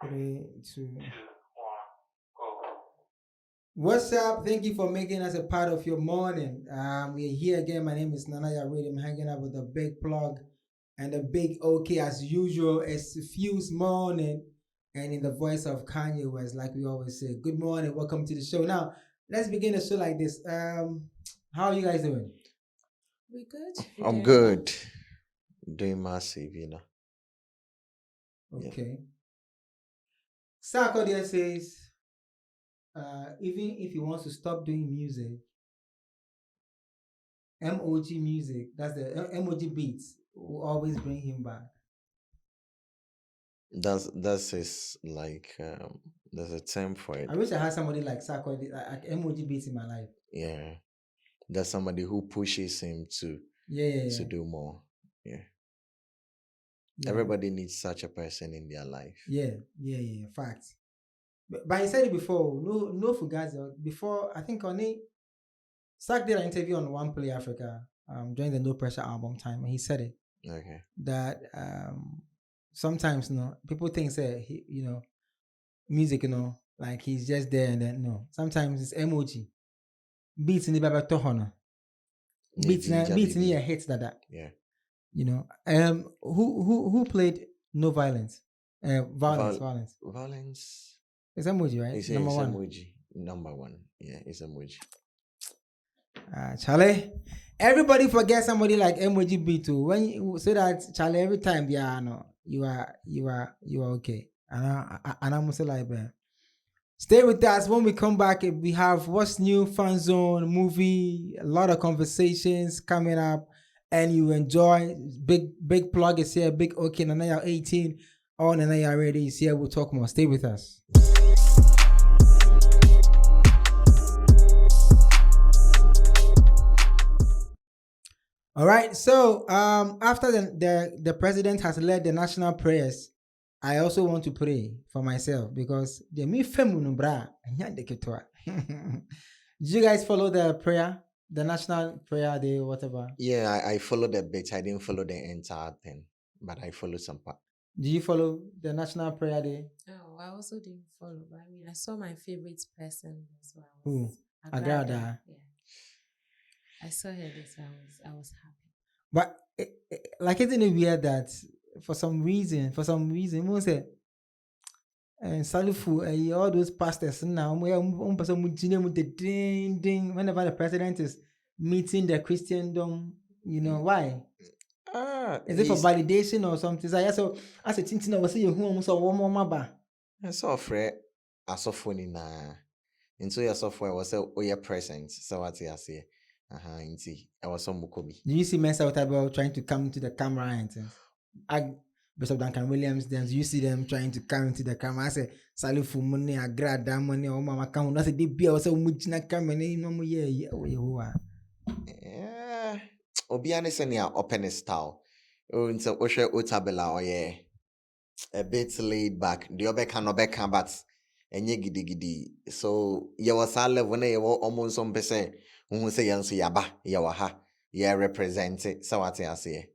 3, 2. What's up? Thank you for making us a part of your morning. We're here again. My name is Nana Yarid. I'm hanging out with the big plug and the big OK as usual. It's FuseMorning, and in the voice of Kanye West, like we always say. Good morning. Welcome to the show. Now, let's begin the show like this. How are you guys doing? We good? I'm good. Doing massive, you know. Okay. Sarkodie says, even if he wants to stop doing music, MOG music, that's the MOG beats, will always bring him back. That's his there's a term for it. I wish I had somebody like Sarkodie, like MOG beats in my life. Yeah. There's somebody who pushes him to do more. Yeah. Everybody needs such a person in their life. Yeah. Facts. But he said it before. No Fugazi. Before, I think Sark did an interview on One Play Africa during the No Pressure album time, and he said it. Okay. That sometimes people think music, like he's just there and then no. Sometimes it's emoji. Beats in the Baba Tohono. Beats in your hits that. Yeah. Who played No Violence? Violence. Violence. It's emoji, right? It's Number one. Emoji. Number one. Yeah, it's emoji. Charlie, everybody forget somebody like emoji beat too. When you say that, Charlie, every time you are okay. And I'm also like, man. Stay with us. When we come back, we have what's new, fan zone, movie, a lot of conversations coming up, and you enjoy. Big plug is here, big okay, Nanaya 18, all Nanaya ready is here. We'll talk more. Stay with us. All right. So after the president has led the national prayers, I also want to pray for myself because the me femu bra. Did you guys follow the prayer, the national prayer day, whatever? Yeah, I followed a bit. I didn't follow the entire thing, but I followed some part. Did you follow the national prayer day? Oh, I also didn't follow, but I mean, I saw my favorite person as well. Who? Agrada. Yeah, I saw her this. I was happy. But like, isn't it weird that for some reason, we say, and Salufu, all those pastors now, whenever the president is meeting the Christendom, why? Is it for validation or something? So as a tintin, I was saying, who almost a one more maba. I saw a friend, I saw phone in into your software was a your present. So what I say, I was some Mukobi. Do you see Mensa about trying to come into the camera and Bishop Duncan Williams? Then you see them trying to come into the camera. I say, Salufu money, agrada money, or mama come. That's a deep beer. So much na camera. No yeah. Obiane senia open style. Until Osha Utabela or yeah. A bit laid back. The other can obeka but enye gidi. So you was all level when you were almost some percent who say yansu yaba, yawaha, yeah represent it. So what I say.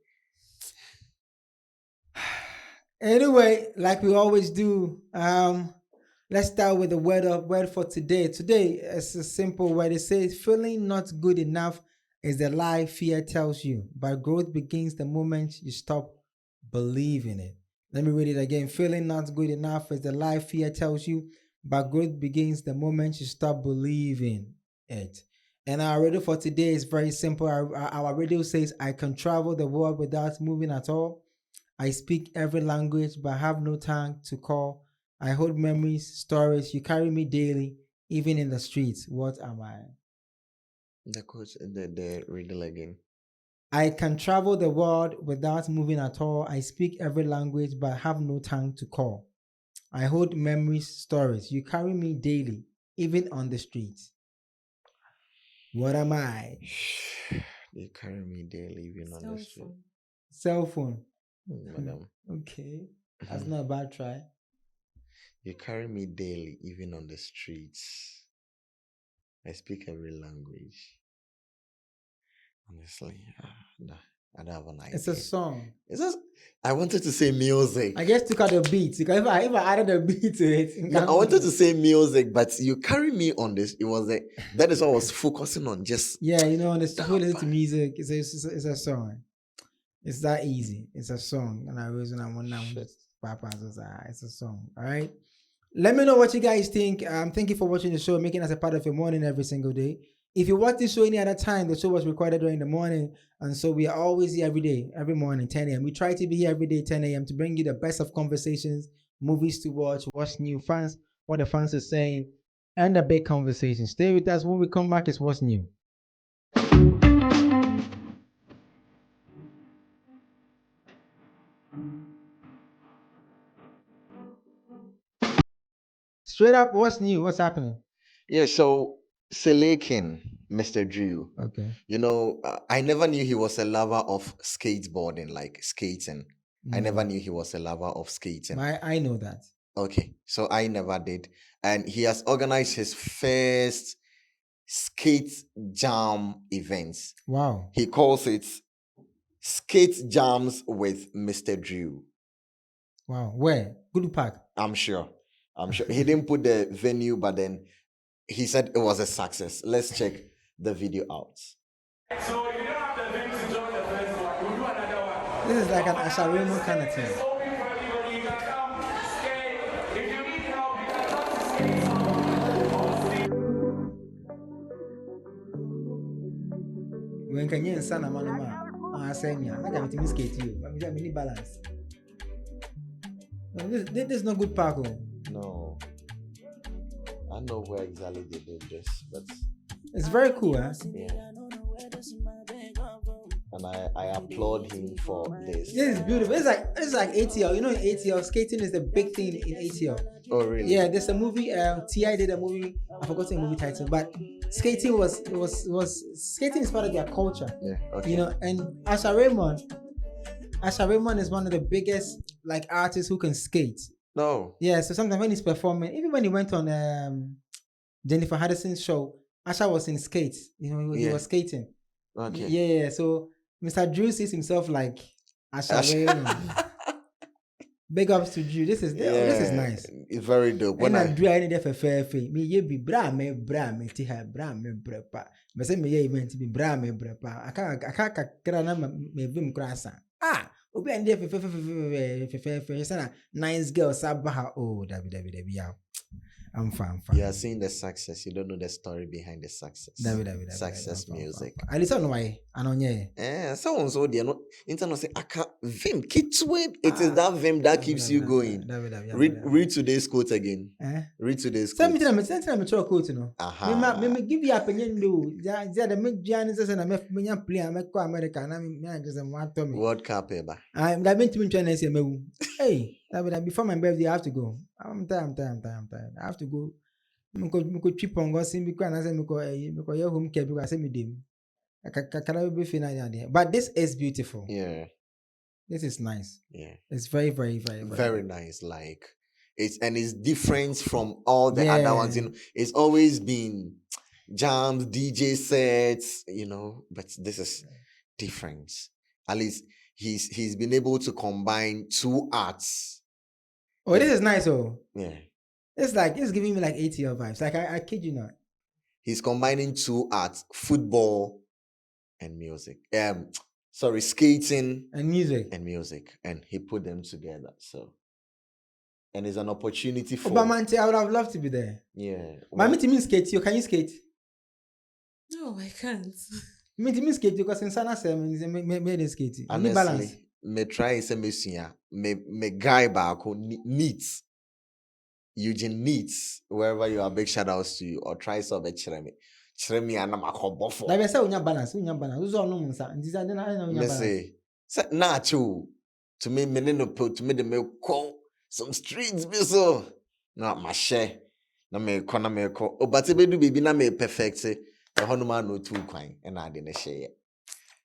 Anyway, like we always do, let's start with the word for today. Today is a simple word. It says, feeling not good enough is the lie fear tells you, but growth begins the moment you stop believing it. Let me read it again. Feeling not good enough is the lie fear tells you, but growth begins the moment you stop believing it. And our riddle for today is very simple. Our riddle says, I can travel the world without moving at all. I speak every language, but have no tongue to call. I hold memories, stories. You carry me daily, even in the streets. What am I? The coach, the riddle again. I can travel the world without moving at all. I speak every language, but have no tongue to call. I hold memories, stories. You carry me daily, even on the streets. What am I? You carry me daily, even on the street. Cell phone. Madam. Okay. That's not a bad try. You carry me daily, even on the streets. I speak every language. Honestly, nah. I don't have an idea. It's a song. I wanted to say music. I just took out the beat because if I added a beat to it, No, I wanted to say music, but you carry me on this. It was that is what I was focusing on. Just yeah, you know, who listen to music, it's a song. It's that easy. It's a song, and I always when I want Papa, it's a song. All right. Let me know what you guys think. Thank you for watching the show, making us a part of your morning every single day. If you watch this show any other time, the show was recorded during the morning. And so we are always here every day, every morning, 10 a.m. We try to be here every day, 10 a.m. to bring you the best of conversations, movies to watch, what's new, fans, what the fans are saying, and the big conversation. Stay with us. When we come back, it's what's new. Straight up, what's new? What's happening? yeah. So Selekin, Mr. Drew. Okay. You know, I never knew he was a lover of skateboarding, like skating. I never knew he was a lover of skating. I know that. Okay, so I never did. And he has organized his first skate jam events. Wow. He calls it Skate Jams with Mr. Drew. Wow. Where? Good Park. I'm sure. He didn't put the venue, but then he said it was a success. Let's check the video out. So if you don't have the venue to join the first one, we'll do another one. This is like an Asha Raymond kind of thing. It's open for everybody. You can come, skate. If you need help, you can come to skate somewhere. When can you son a man? I say, I got to skate you. I need balance. No, this is not good park. No. I don't know where exactly they did this, but it's very cool, huh? yeah. And I applaud him for this. This is beautiful. It's like ATL. You know, in ATL, skating is the big thing in ATL. Oh really? Yeah, there's a movie. Ti did a movie. I forgot the movie title, but skating was skating is part of their culture. Yeah. Okay. You know, and Asha Raymond is one of the biggest like artists who can skate. No. Yeah, so sometimes when he's performing, even when he went on Jennifer Hudison's show, Asha was in skates. You know, he was skating. Okay. Yeah. So Mr. Drew sees himself like Asha Raymond. Big ups to Drew. This is nice. It's very dope. When I Drew, I need for fair. Me ye be bra me ti ha bra me brepa. Me say me ye event be bra me brepa. I can't kra na me vim krasa. Ah, obi ande fe sana nice girl sabaha. Oh, dabi yeah. I'm fine. You are seeing the success. You don't know the story behind the success. Success music. I listen why. I know yeah. Someone so they not internet say I can't vim kitchen. It is that vim that keeps you going. Read today's quote again. Read today's quote. Send me to quote, you know. Me give you opinion do. Yeah, the me Giannis and me play. I go America. Na me just want to me. World Cup ever. I'm going to be trying to say me. Hey, before my birthday I have to go. I'm tired. I have to go. Me go trip on go see because I say me go your home care because I say me dim. I be final. But this is beautiful. Yeah. This is nice. Yeah. It's very, very, very, very nice. Like it's different from all the other ones. You know, it's always been jams, DJ sets. You know, but this is different. At least he's been able to combine two arts. Oh, this is nice. Oh, yeah. It's giving me like ATL vibes. Like I kid you not. He's combining two arts: football and music. Skating and music. And he put them together. So, and it's an opportunity for. Obamante, I would have loved to be there. Yeah. But me to me skate. Can you skate? No, I can't. Me to me skate because in Sana me skate. Honestly, balance. Me try some me guy back needs. Eugene needs wherever you are. Big shout outs to you or try some chreme and I'm a buffer. Like I said, unya balance. Who's all no munsa? And this I don't know. Let's say nacho to me no put to me the me call some streets be so not my share. Na me ko. Oh, but be do baby na me perfect say the honuma no too quine and I didn't share.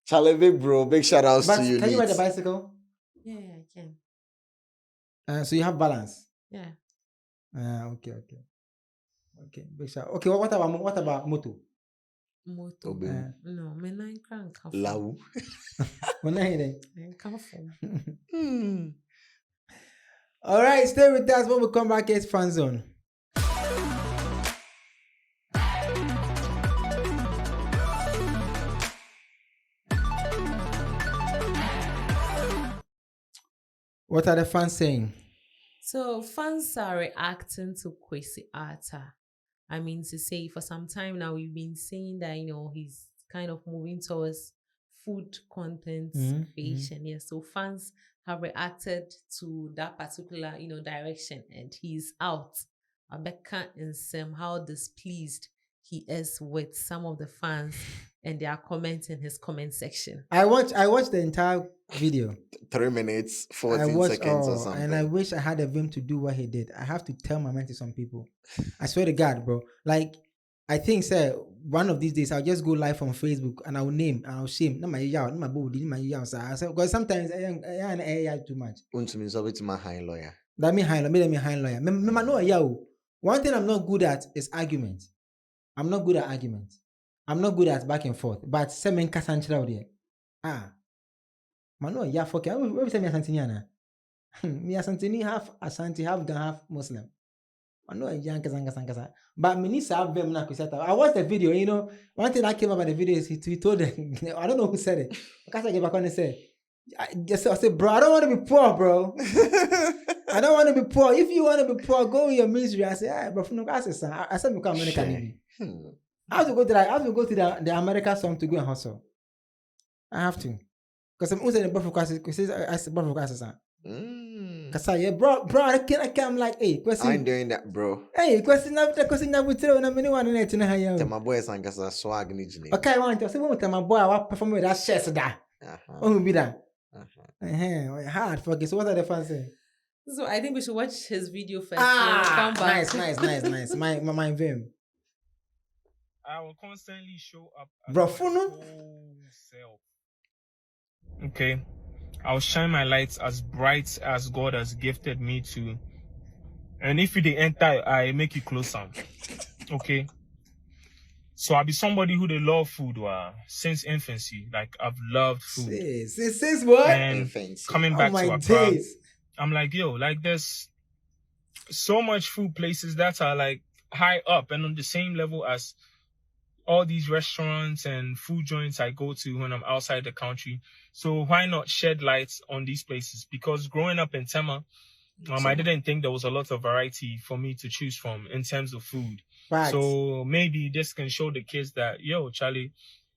Charlie big bro, big shout outs to you. Can you ride a bicycle? Yeah, I can. So you have balance. Yeah. Okay. Big shout. Okay, what about moto? Moto. Obe. No, me na nkra nka fo. Lawu. When I hear that. Nka fo. All right, stay with us when we come back. It's Fan Zone. What are the fans saying? So fans are reacting to Kwesi Arthur. I mean, to say for some time now, we've been saying that, he's kind of moving towards food content creation. Yeah. So fans have reacted to that particular, direction, and he's out. Abeka and Sam, how displeased he is with some of the fans and their comments in his comment section. I watched the entire video. 3 minutes, I 14 watched seconds or all, something. and I wish I had a vim to do what he did. I have to tell my mind to some people. I swear to God, bro. Like, I think, sir, one of these days I'll just go live on Facebook and I'll name and I'll shame. No, my yaw, no, my body, my yaw, sir. Because sometimes I am AI too much. Untumi so with my high lawyer. That me high lawyer. Me no yaw. One thing I'm not good at is argument. I'm not good at argument. I'm not good at back and forth. But semen kasanchira there. Mano ya fuck. Where say me Asantiniana? Me Asantini half Asanti, half Ghana, half Muslim. Mano ya kasa. But me need to have them na kusata. I watched the video. One thing that came about the video is he told them. I don't know who said it. Because I gave back on and said, I said, bro, I don't want to be poor, bro. I don't want to be poor. If you want to be poor, go in your misery. I said, bro, I said, me come American. I have to go to the American song to go and hustle. I have to. Because I'm also in the buffer classes. Because yeah, bro, I can't like, hey, question. I ain't doing that, bro. Hey, question now with you and anyone in it. Tell my boys and cause swag nijini. Okay, I want to say, tell my boy, I want perform with that chest that. Oh, be that. Hard for guess. What are the fans saying? So I think we should watch his video first. Come back. Nice. My vim. I will constantly show up as Bro, my Funo? whole self. Okay. I'll shine my lights as bright as God has gifted me to. And if you dey enter, I make you close some. Okay. So I'll be somebody who they love food since infancy. Like I've loved food. Sis, what? And Infancy. coming back Oh to my Accra, days. I'm like, yo, like there's so much food places that are like high up and on the same level as all these restaurants and food joints I go to when I'm outside the country. So why not shed lights on these places? Because growing up in Tema, I didn't think there was a lot of variety for me to choose from in terms of food. Facts. So maybe this can show the kids that, yo, Charlie,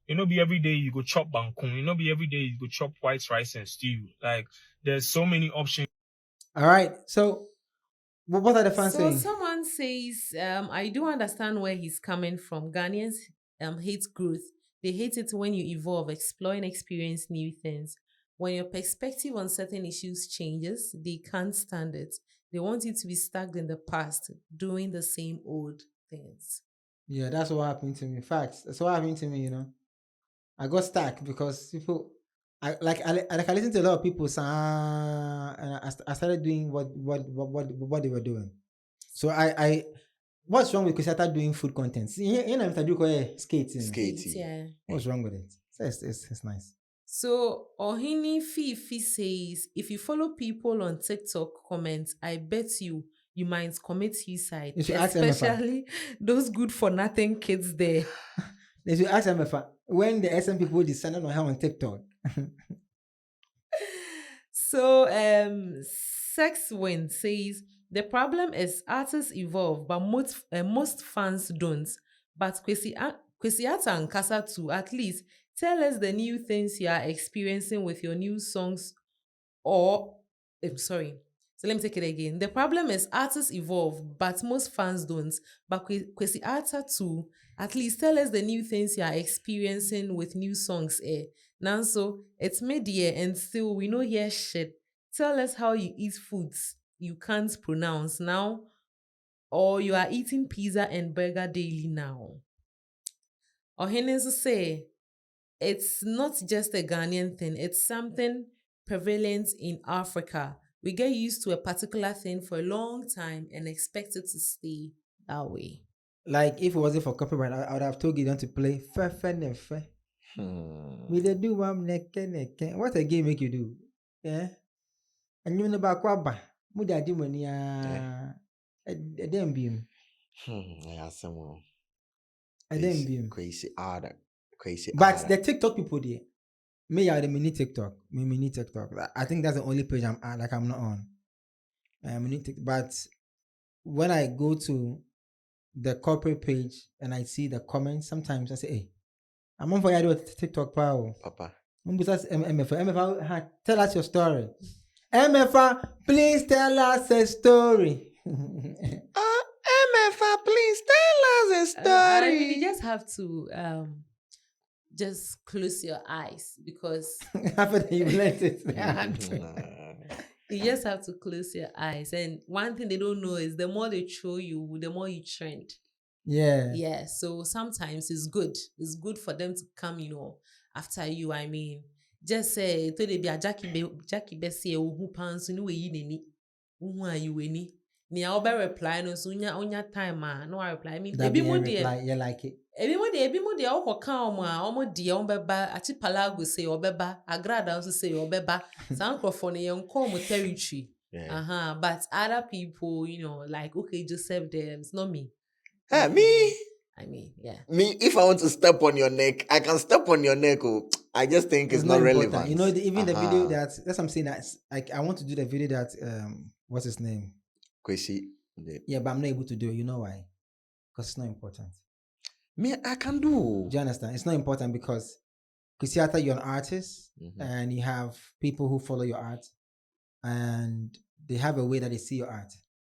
be every day you go chop bangkun. Be every day you go chop white rice and stew. Like there's so many options. All right. So, what are the fans So saying? someone says, I do understand where he's coming from. Ghanaians hate growth. They hate it when you evolve, explore and experience new things. When your perspective on certain issues changes, they can't stand it. They want you to be stuck in the past, doing the same old things. Yeah, that's what happened to me. Facts. That's what happened to me. I got stuck because people. I listened to a lot of people and I started doing what they were doing. So I what's wrong with because I started doing food content? I'm doing skating. Skating. Yeah. What's wrong with it? It's nice. So Ohini Fifi says, if you follow people on TikTok comments, I bet you might commit suicide. You should ask them if I- Especially those good for nothing kids there. They should ask them when the SM people descended on her on TikTok. So Sex Win says, the problem is artists evolve, but most fans don't. But Kwesi Arthur and Kasa too, at least tell us the new things you are experiencing with your new songs sorry. So let me take it again. The problem is artists evolve, but most fans don't. But Kwesi Arthur too, at least tell us the new things you are experiencing with new songs. Now, so it's mid-year and still we know hear shit. Tell us how you eat foods you can't pronounce now, or you are eating pizza and burger daily now. Ohenesu say, it's not just a Ghanaian thing, it's something prevalent in Africa. We get used to a particular thing for a long time and expect it to stay that way. Like if it wasn't for copyright, I would have told Gideon to play Fefe Nefe. We dey do one neke neke. What a game make you do? Yeah. And you know about kwaba. Muda di money a dem beam. Yeah, someone. A dem beam. Kwesi Arthur. But the TikTok people there. Me are the mini TikTok. Me mini TikTok. I think that's the only page I'm not on. Mini TikTok. But when I go to the corporate page and I see the comments, sometimes I say, hey, I'm on for you TikTok power. Papa. MFA, tell us your story. MFA, please tell us a story. MFA, please tell us a story. You just have to just close your eyes because After you learned it. you just have to close your eyes. And one thing they don't know is the more they show you, the more you trend. Yeah. Yeah. So sometimes it's good. It's good for them to come, after you. I mean, just say to be a Jackie Bessie who pants in way you are you any. Nia obe reply no so unya time no I reply. I mean, That be a reply, you like it. ebi mo de okọ ka omo de ombeba ati palago say obeba agrada also say obeba sankrofo ne yenko mo territory. Yeah. But other people, like okay, Joseph them, it's not me. Me? I mean, yeah. Me, if I want to step on your neck, I can step on your neck. Oh, I just think it's not important. relevant. Even the video that's what I'm saying. That's like I want to do the video that what's his name? Kwesi. Yeah, but I'm not able to do it. You know why? Because it's not important. Me, I can do. Do you understand? It's not important because Kwesi Arthur, you're an artist and you have people who follow your art and they have a way that they see your art.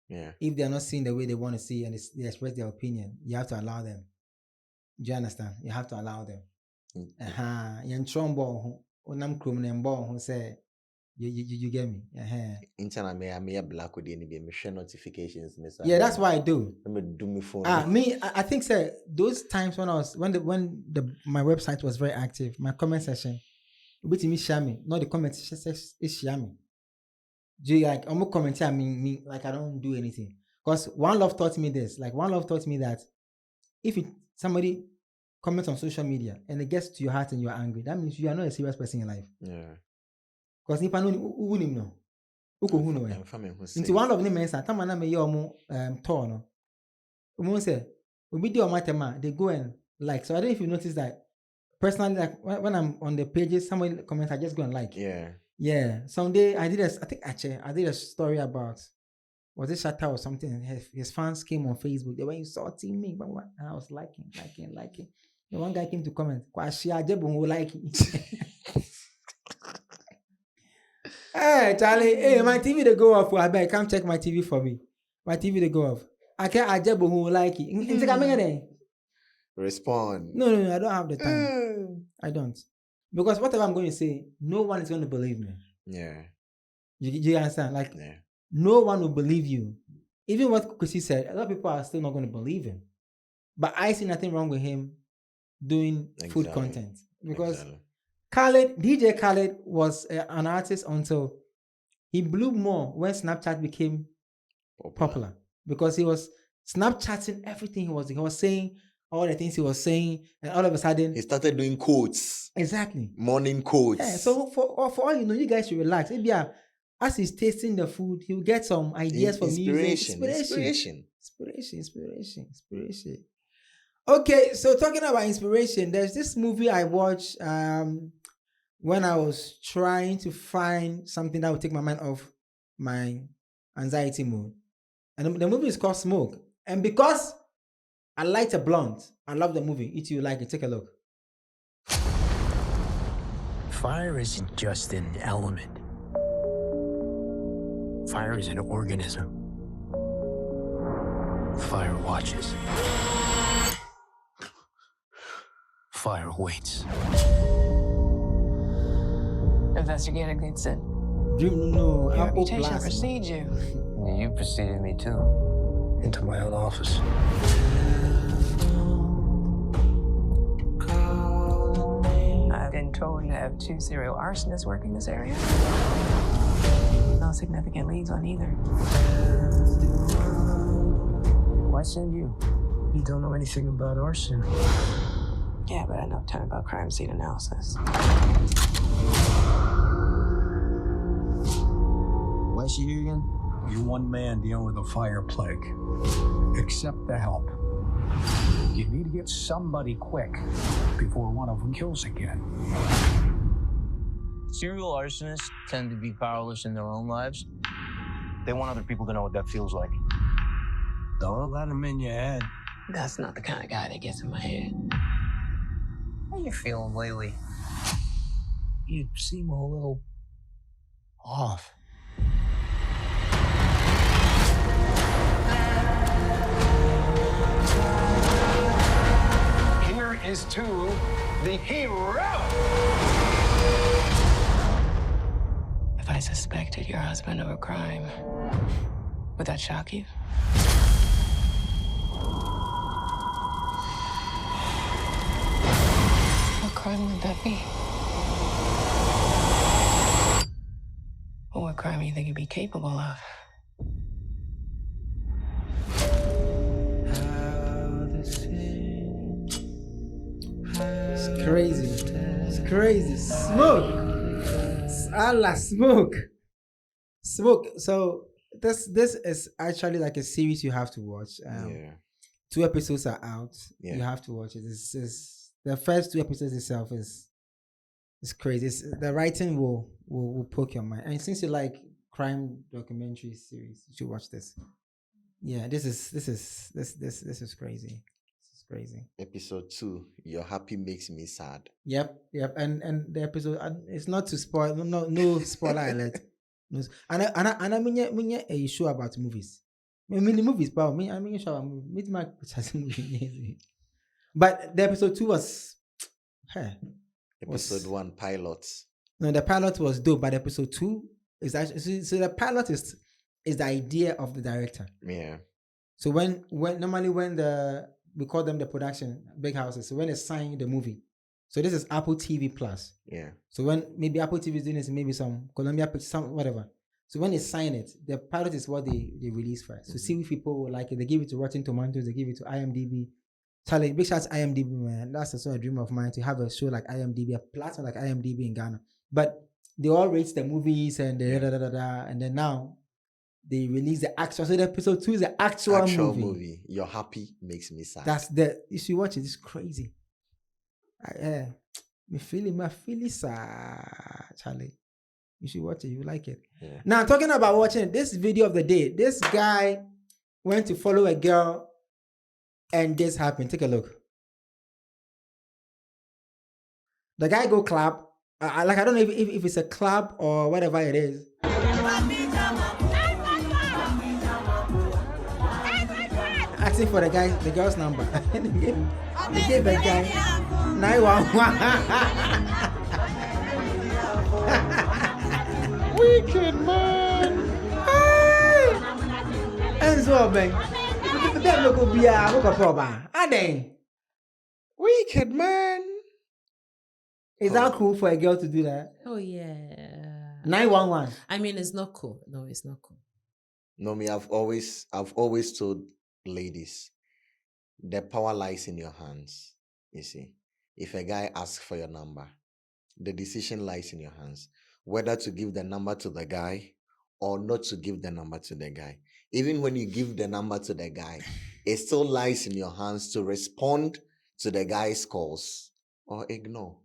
Yeah. If they're not seeing the way they want to see and they express their opinion, you have to allow them. Do you understand? You have to allow them. Yan trombo unam krumnembo who say you get me. Internet me a black with any be share notifications. Yeah, that's why I do. Let me do me phone. I think sir, those times when my website was very active, my comment section, with me share me, not the comment section is share me. Do you like almost comment me like I don't do anything? Because One Love taught me this. Like One Love taught me that if somebody comments on social media and it gets to your heart and you are angry, that means you are not a serious person in life. Yeah. Because if I know no. Into One Love names and tamana me yomo torn. Say they go and like. So I don't know if you notice that personally, like when I'm on the pages, somebody comments, I just go and like. Yeah. Yeah. Someday I did a story about was it Shatta or something. His fans came on Facebook. They were insulting me, but and I was liking. The one guy came to comment, Kwesi Arthur like hey Charlie, hey, my TV they go off. I beg, come check my TV for me. My TV they go off. I can't Ajebu who like it. Respond. No, I don't have the time. I don't. Because whatever I'm going to say, no one is going to believe me. Yeah. You understand? Like, Yeah. no one will believe you. Even what Kwesi said, a lot of people are still not going to believe him. But I see nothing wrong with him doing food content. Because DJ Khaled was an artist until he blew more when Snapchat became popular. Because he was Snapchatting everything he was saying, all the things he was saying, and all of a sudden he started doing quotes. Exactly. Morning quotes. Yeah, so for all you know, you guys should relax. Maybe as he's tasting the food, he'll get some ideas for music. Inspiration. Okay, so talking about inspiration, there's this movie I watched when I was trying to find something that would take my mind off my anxiety mood. And the movie is called Smoke. And because I light a blunt, I love the movie. If you like it, take a look. Fire isn't just an element. Fire is an organism. Fire watches. Fire waits. Investigator Goodson. No, Your reputation precedes you. You preceded me too. Into my own office. I've been told you have 2 serial arsonists working this area. No significant leads on either. Why send you? You don't know anything about arson. Yeah, but I know a ton about crime scene analysis. Why is she here again? You're one man dealing with a fire plague. Accept the help. You need to get somebody quick before one of them kills again. Serial arsonists tend to be powerless in their own lives. They want other people to know what that feels like. Don't let him in your head. That's not the kind of guy that gets in my head. How you feeling lately? You seem a little off. Here is to the hero. If I suspected your husband of a crime, would that shock you? What crime would that be? Or what crime do you think you'd be capable of? It's crazy. It's crazy. Smoke. Allah, smoke. Smoke. So this is actually like a series you have to watch. Yeah. 2 episodes are out. Yeah. You have to watch it. It's the first 2 episodes itself is crazy. The writing will poke your mind. And since you like crime documentary series, you should watch this. Yeah, this is crazy. This is crazy. Episode 2, Your Happy Makes Me Sad. Yep. And the episode, it's not to spoil. No spoiler alert. No, and I mean a show about movies. I mean the movies, but I mean show about movies. But the episode 2 was, Episode 1, Pilots. No, the pilot was dope, but episode 2 is actually, so the pilot is the idea of the director. Yeah. So when normally when we call them the production big houses. So when they sign the movie, so this is Apple TV Plus. Yeah. So when maybe Apple TV is doing this, maybe some Columbia Pictures, some whatever. So when they sign it, the pilot is what they release first. So see if people will like it. They give it to Rotten Tomatoes. They give it to IMDb. Charlie, big shout out to IMDb, man. That's a sort of dream of mine, to have a show like IMDb, a platform like IMDb in Ghana. But they all rate the movies and and then now they release the actual. So the episode 2 is the actual movie. Your Happy Makes Me Sad. That's you should watch it. It's crazy. Me feel sad, Charlie. You should watch it. You like it. Yeah. Now, talking about watching this video of the day, this guy went to follow a girl and this happened. Take a look. The guy go clap. I don't know if it's a club or whatever it is. Asking for the girl's number. They gave the guy 911. Wicked man. And so, man. That look will be a hook problem. Wicked man. Is that cool for a girl to do that? Oh yeah. 911. I mean, it's not cool. No, it's not cool. No, me, I've always told ladies, the power lies in your hands. You see, if a guy asks for your number, the decision lies in your hands, whether to give the number to the guy or not to give the number to the guy. Even when you give the number to the guy, it still lies in your hands to respond to the guy's calls or ignore.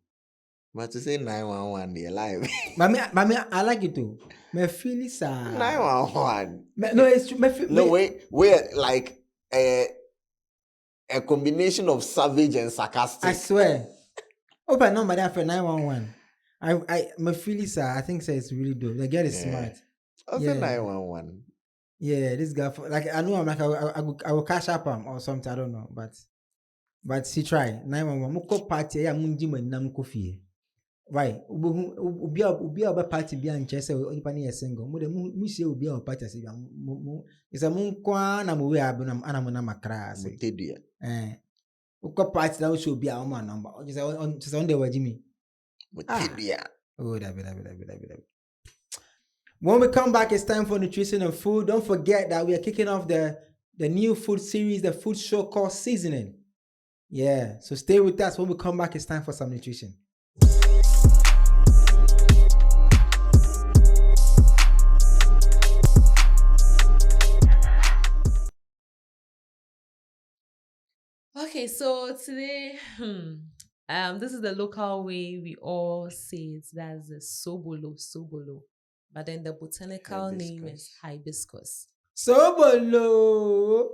But to say 911, they're alive. But I like it too. Me feel it, sir. 911. No, it's true. No, we're like a combination of savage and sarcastic. I swear. Open number there for 911. My feel it, sir. I think sir, it's really dope. The girl is smart. I said 911. Yeah, this guy, like I know, I'm like I will cash up him or something. I don't know, but she try 911. Muko party ya munji mwenna muko fie. Why? Ubi a party bi anche se onipa ne single. Mu de mu sie ubi a party se mu isa mu kwa na mu we abuna ana mu na makra ase. Mutedua. Uko party na show ubi a o man number. Just on the wajimi. Mutedua. Oh, that. When we come back, it's time for nutrition and food. Don't forget that we are kicking off the the new food series, the food show called Seasoning. Yeah, so stay with us. When we come back, it's time for some nutrition. Okay, so today, this is the local way we all say it. That's the sobolo. But then the botanical name is hibiscus. Sobolo.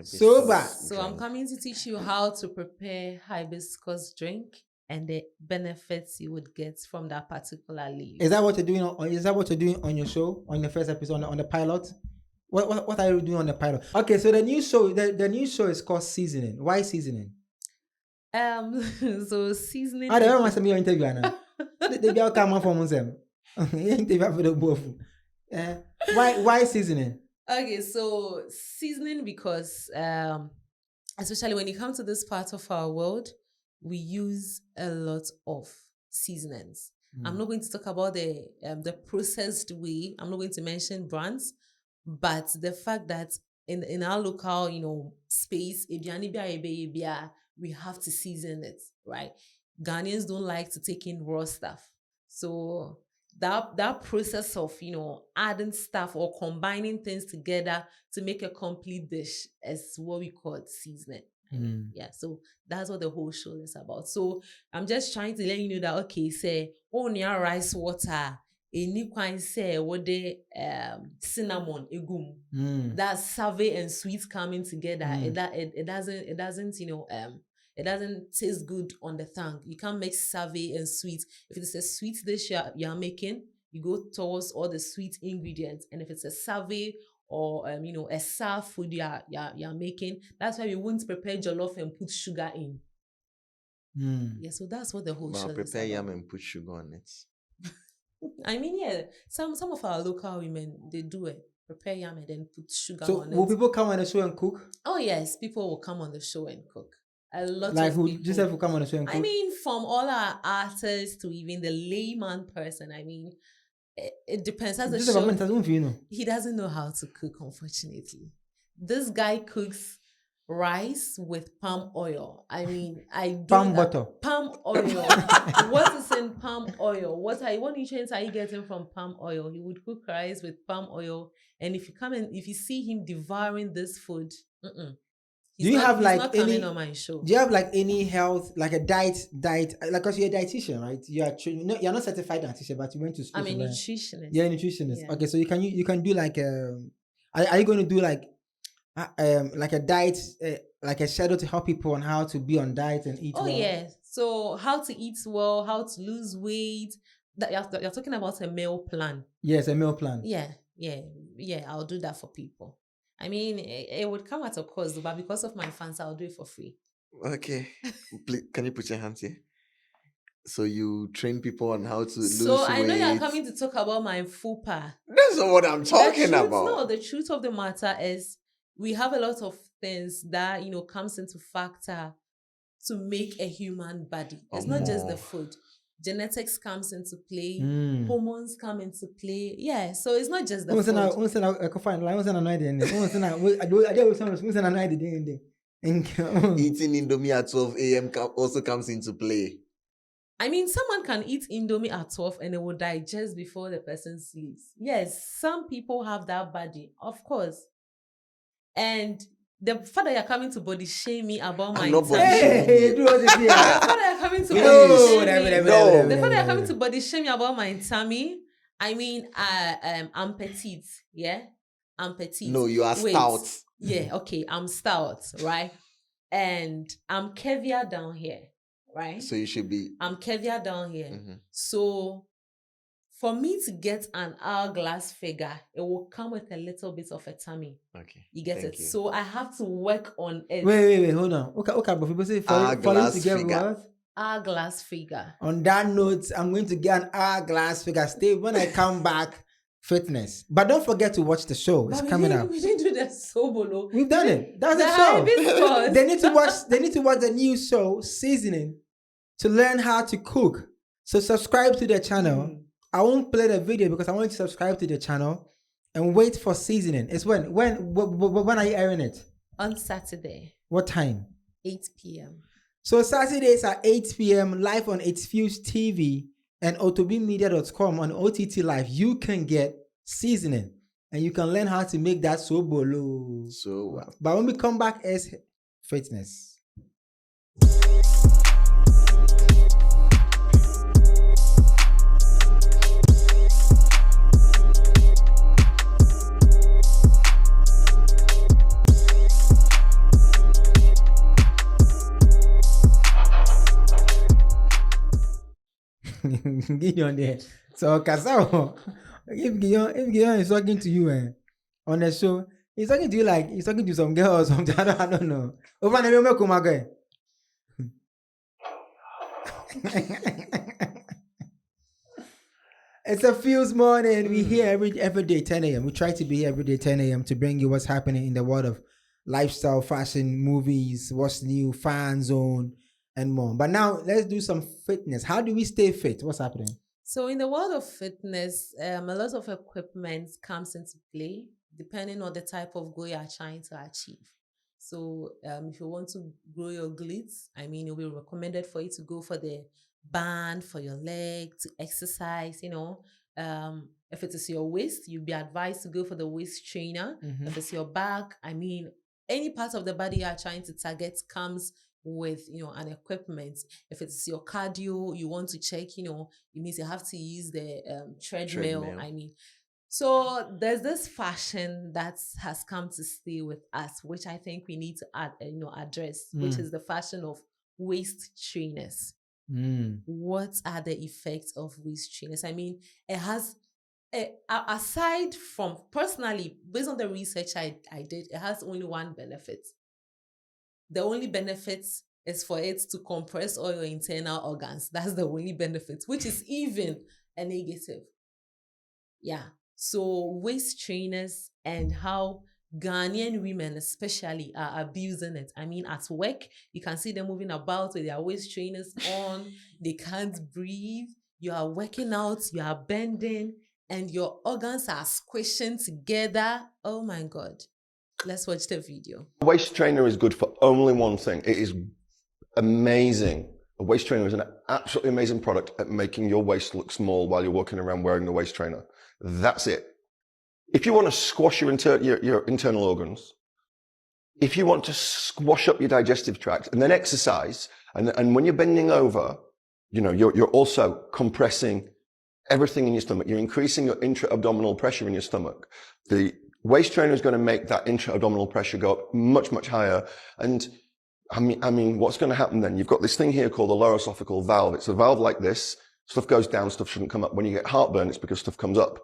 Soba. So I'm coming to teach you how to prepare hibiscus drink and the benefits you would get from that particular leaf. Is that what you're doing? Is that what you're doing on your show, on your first episode, on the pilot? What are you doing on the pilot? Okay, so the new show, the new show is called Seasoning. Why Seasoning? So seasoning. I don't want to be your interview now. They be all come on from them. Interview for the both. Why Seasoning? Okay, so seasoning because especially when you come to this part of our world, we use a lot of seasonings. I'm not going to talk about the processed way. I'm not going to mention brands, but the fact that in our local, space, we have to season it, right? Ghanaians don't like to take in raw stuff. So that process of, adding stuff or combining things together to make a complete dish is what we call seasoning. Yeah, so that's what the whole show is about. So I'm just trying to let you know that, okay, say, near rice water, any kind say what the cinnamon egum, that's savoury and sweet coming together. It doesn't it doesn't taste good on the tongue. You can't make savoury and sweet. If it's a sweet dish you're making, you go towards all the sweet ingredients. And if it's a savoury or a sour food you're making, that's why we wouldn't prepare jollof and put sugar in. Yeah, so that's what the whole show is prepare about. yam and put sugar on it. I mean, yeah, some of our local women, they do it. Prepare yam and then put sugar So on will it. people come on the show and cook? Oh yes, people will come on the show and cook. A lot Like of who? people. Joseph will come on the show and cook. I mean, from all our artists to even the layman person. I mean, it depends. As a Joseph, show, I'm telling you, he doesn't know how to cook, unfortunately. This guy cooks rice with palm oil. I mean, palm butter. Palm oil. What is in palm oil? What nutrients are you getting from palm oil? He would cook rice with palm oil, and if you see him devouring this food, Do you have like any on my show? Do you have like any health, like a diet, like, because you're a dietitian, right? You're not certified dietitian, but you went to school. I'm a nutritionist. You're a nutritionist. Yeah. Okay, so you can do like are you going to do like a diet, like a schedule to help people on how to be on diet and eat well? Yeah. So how to eat well, how to lose weight. That you're talking about a meal plan. Yes, a meal plan. Yeah. I'll do that for people. I mean, it would come at a cost, but because of my fans, I'll do it for free. Okay. Please, can you put your hands here? So you train people on how to lose weight. So I know you're coming to talk about my fupa. That's not what I'm talking about. No, the truth of the matter is we have a lot of things that, comes into factor to make a human body. It's not just the food. Genetics comes into play, hormones come into play. Yeah, so it's not just the food. Eating Indomie at 12 a.m. also comes into play. I mean, someone can eat Indomie at 12 and it will digest before the person sleeps. Yes, some people have that body, of course. And the fact that you're coming to body shame me about my tummy. The fact that you're coming to body shame me about my tummy. I mean, I'm petite, yeah? I'm petite. No, you are stout. Yeah, okay, I'm stout, right? And I'm caviar down here, right? So you should be... I'm caviar down here. So for me to get an hourglass figure, it will come with a little bit of a tummy. Okay. You get it? So I have to work on it. Wait, hold on. Okay, but people say for you to get what? Hourglass figure. On that note, I'm going to get an hourglass figure. Stay when I come back. Fitness. But don't forget to watch the show. It's coming up. We didn't do that sobolo. We've done it. That's the show. They need to watch the new show, Seasoning, to learn how to cook. So subscribe to the channel. I won't play the video because I want you to subscribe to the channel. and wait for seasoning. It's when are you airing it? On Saturday, What time? 8 p.m. So Saturdays at 8 p.m. live on itfuse TV and otobimedia.com on OTT Live. You can get seasoning and you can learn how to make that sobolo. So, But when we come back as fitness. Gideon there. So Kasao, if Gideon is talking to you on the show, he's talking to you like he's talking to some girl or something. I don't know. Over the way, come again. It's a Fuse morning. We here every day 10 a.m. We try to be here every day 10 a.m. to bring you what's happening in the world of lifestyle, fashion, movies, what's new, fan zone, and more. But now let's do some fitness. How do we stay fit? What's happening? So in the world of fitness, a lot of equipment comes into play depending on the type of goal you are trying to achieve. So if you want to grow your glutes, it will be recommended for you to go for the band for your leg, to exercise, if it is your waist, you'll be advised to go for the waist trainer. If it's your back, any part of the body you are trying to target comes with an equipment. If it's your cardio, you want to check, it means you have to use the treadmill. So there's this fashion that has come to stay with us, which I think we need to address, which is the fashion of waist trainers. What are the effects of waist trainers? It has, aside from, personally, based on the research I did, it has only one benefit. The only benefit is for it to compress all your internal organs. That's the only benefit, which is even a negative. Yeah. So waist trainers and how Ghanaian women especially are abusing it. At work, you can see them moving about with their waist trainers on. They can't breathe. You are working out, you are bending, and your organs are squishing together. Oh my God. Let's watch the video. A waist trainer is good for only one thing. It is amazing. A waist trainer is an absolutely amazing product at making your waist look small while you're walking around wearing the waist trainer. That's it. If you want to squash your internal organs, if you want to squash up your digestive tract and then exercise, and when you're bending over, you're also compressing everything in your stomach. You're increasing your intra-abdominal pressure in your stomach. The waist trainer is going to make that intra-abdominal pressure go up much, much higher. And what's going to happen then? You've got this thing here called the lower esophageal valve. It's a valve like this. Stuff goes down, stuff shouldn't come up. When you get heartburn, it's because stuff comes up.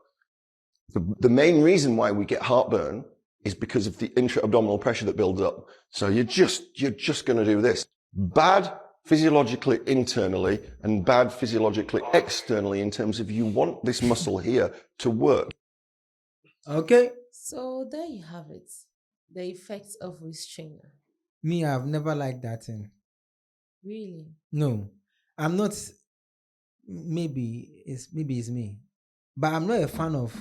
The main reason why we get heartburn is because of the intra-abdominal pressure that builds up. So you're just going to do this. Bad physiologically internally and bad physiologically externally in terms of you want this muscle here to work. Okay. So there you have it. The effects of waist trainer. Me, I've never liked that thing. Really? No. I'm not. Maybe it's me. But I'm not a fan of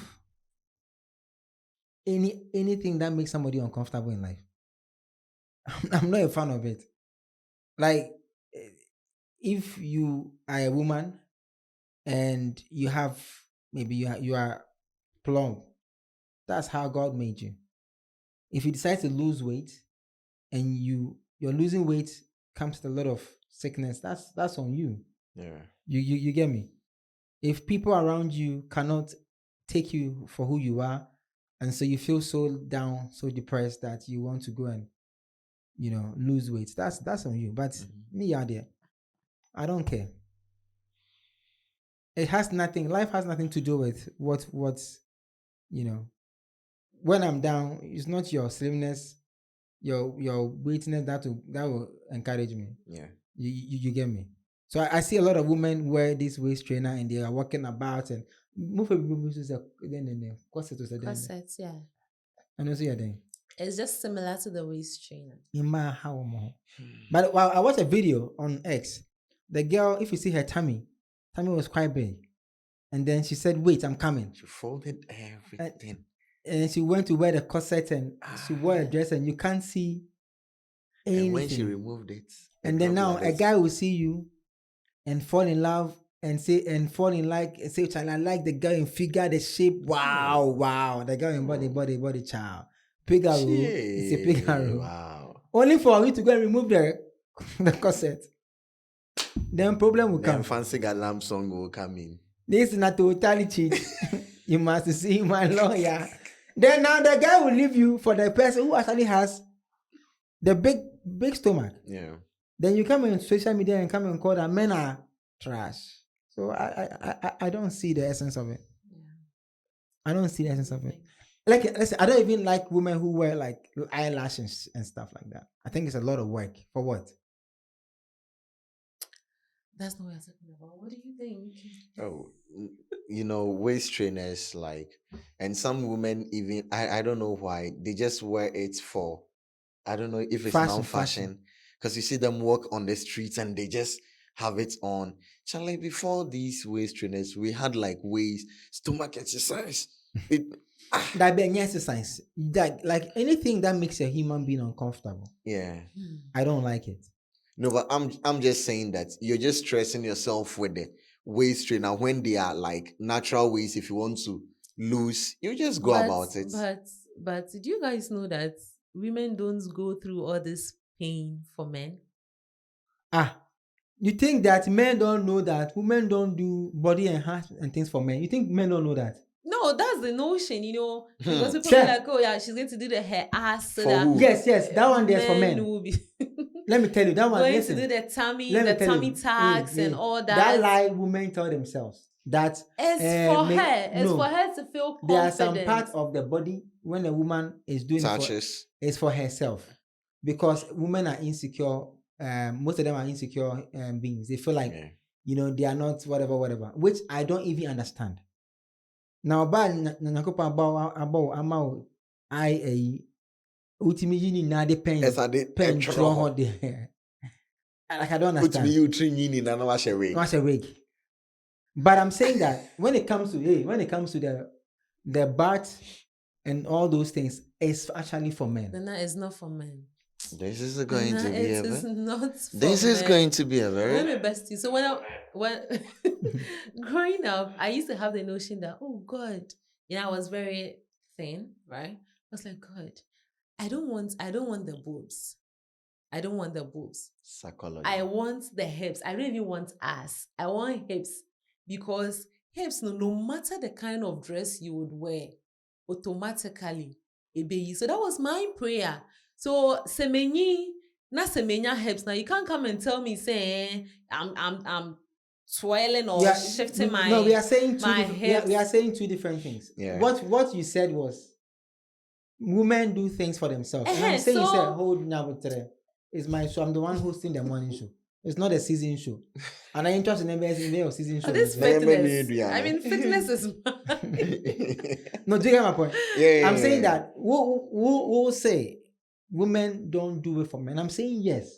anything that makes somebody uncomfortable in life. I'm not a fan of it. Like, if you are a woman and you have, maybe you are plump, that's how God made you. If you decide to lose weight and you're losing weight comes with a lot of sickness, that's on you. Yeah. You get me? If people around you cannot take you for who you are, and so you feel so down, so depressed that you want to go and, lose weight, that's on you. But me out there, I don't care. Life has nothing to do with what's, when I'm down, it's not your slimness, your weightness that will encourage me. Yeah. You get me? So I see a lot of women wear this waist trainer and they are walking about and move Corsets, yeah. And also It's just similar to the waist trainer. But while I watched a video on X, the girl, if you see her tummy was quite big. And then she said, "Wait, I'm coming." She folded everything. and she went to wear the corset and she wore a dress and you can't see anything. And when she removed it, And then now a guy will see you and fall in love and say and fall in like and say, "Child, I like the girl in figure, the shape. Wow, the girl in body, child. Figaro, it's a figaro. Wow. Only for you to go and remove the corset. Then problem will Then come. fancy galam song will come in. This is not totally cheat. You must see my lawyer. Then now the guy will leave you for the person who actually has the big stomach. Yeah. Then you come on social media and come and call that men are trash. So I don't see the essence of it. I don't see the essence of it. Like, listen, I don't even like women who wear like eyelashes and stuff like that. I think it's a lot of work. For what? That's not what I'm talking about. What do you think? Oh, waist trainers, like, and some women even, I don't know why, they just wear it for, I don't know if it's now fashion. Because you see them walk on the streets and they just have it on. Charlie, before these waist trainers, we had like waist, stomach exercise. That being exercise. That, like anything that makes a human being uncomfortable. Yeah. I don't like it. No, but I'm just saying that you're just stressing yourself with the waist trainer when they are like natural ways. If you want to lose, you just go about it. But do you guys know that women don't go through all this pain for men? You think that men don't know that women don't do body enhancement and things for men? You think men don't know that? No, that's the notion, because people are like, oh yeah, she's going to do her ass so that Yes, that one there's for men. will be Let me tell you, that one. going Listen, to do the tummy tucks and all that. That lie women tell themselves that it's for her. It's for her to feel confident. There are some parts of the body when a woman is doing it's for herself, because women are insecure. Most of them are insecure beings. They feel like they are not whatever, which I don't even understand. Now, about I ultimately na the pen draw there. Like I don't understand. You wig. But I'm saying that when it comes to the butt and all those things, it's actually for men. Then that is not for men. This is going to be a very. Let me best you. So when growing up, I used to have the notion that, oh God, I was very thin, right? I was like, God, I don't want the boobs. I don't want the boobs. Psychology. I want the hips. I don't even want ass. I want hips, because hips, no matter the kind of dress you would wear, automatically it be. So that was my prayer. So semenya hips. Now you can't come and tell me saying I'm swelling or shifting my. No, we are saying hips. We are saying two different things. Yeah. What you said was women do things for themselves. And I'm saying hold now it's my show. I'm the one hosting the morning show. It's not a season show. And I'm interested in a season show. This fitness. I mean, fitness is No, do you get my point? Yeah. I'm saying that we'll say women don't do it for men. I'm saying yes.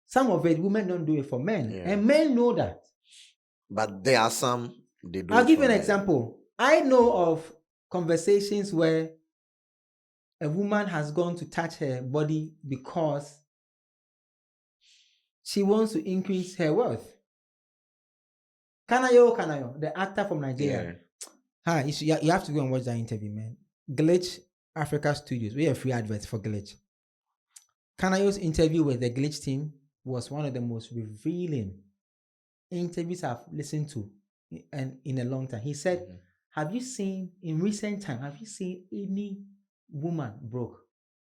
Some of it, women don't do it for men. Yeah. And men know that. But there are some they do. I'll give you an example. I know of conversations where a woman has gone to touch her body because she wants to increase her wealth. Kanayo, the actor from Nigeria. Yeah. You have to go and watch that interview, man. Glitch Africa Studios. We have free adverts for Glitch. Kanayo's interview with the Glitch team was one of the most revealing interviews I've listened to in a long time. He said, have you seen, in recent time, have you seen any woman broke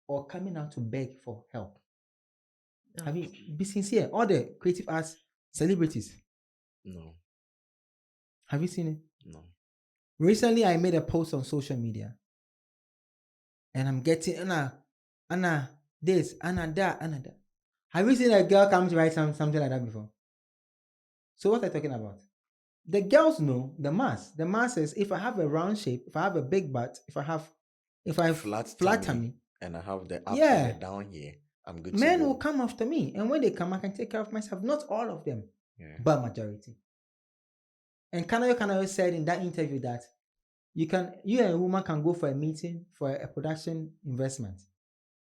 or coming out to beg for help? No. Have you, be sincere, all the creative arts celebrities? No. Have you seen it? No. Recently, I made a post on social media. And I'm getting, Anna, this, Anna, that, Anna, that. Have you seen a girl come to write something like that before? So what am I talking about? The girls know the mass. The mass says, if I have a round shape, if I have a big butt, if I have flat tummy, and I have the up and the down here, I'm good. Men will come after me. And when they come, I can take care of myself. Not all of them, but majority. And Kanayo said in that interview that You and a woman can go for a meeting for a production investment,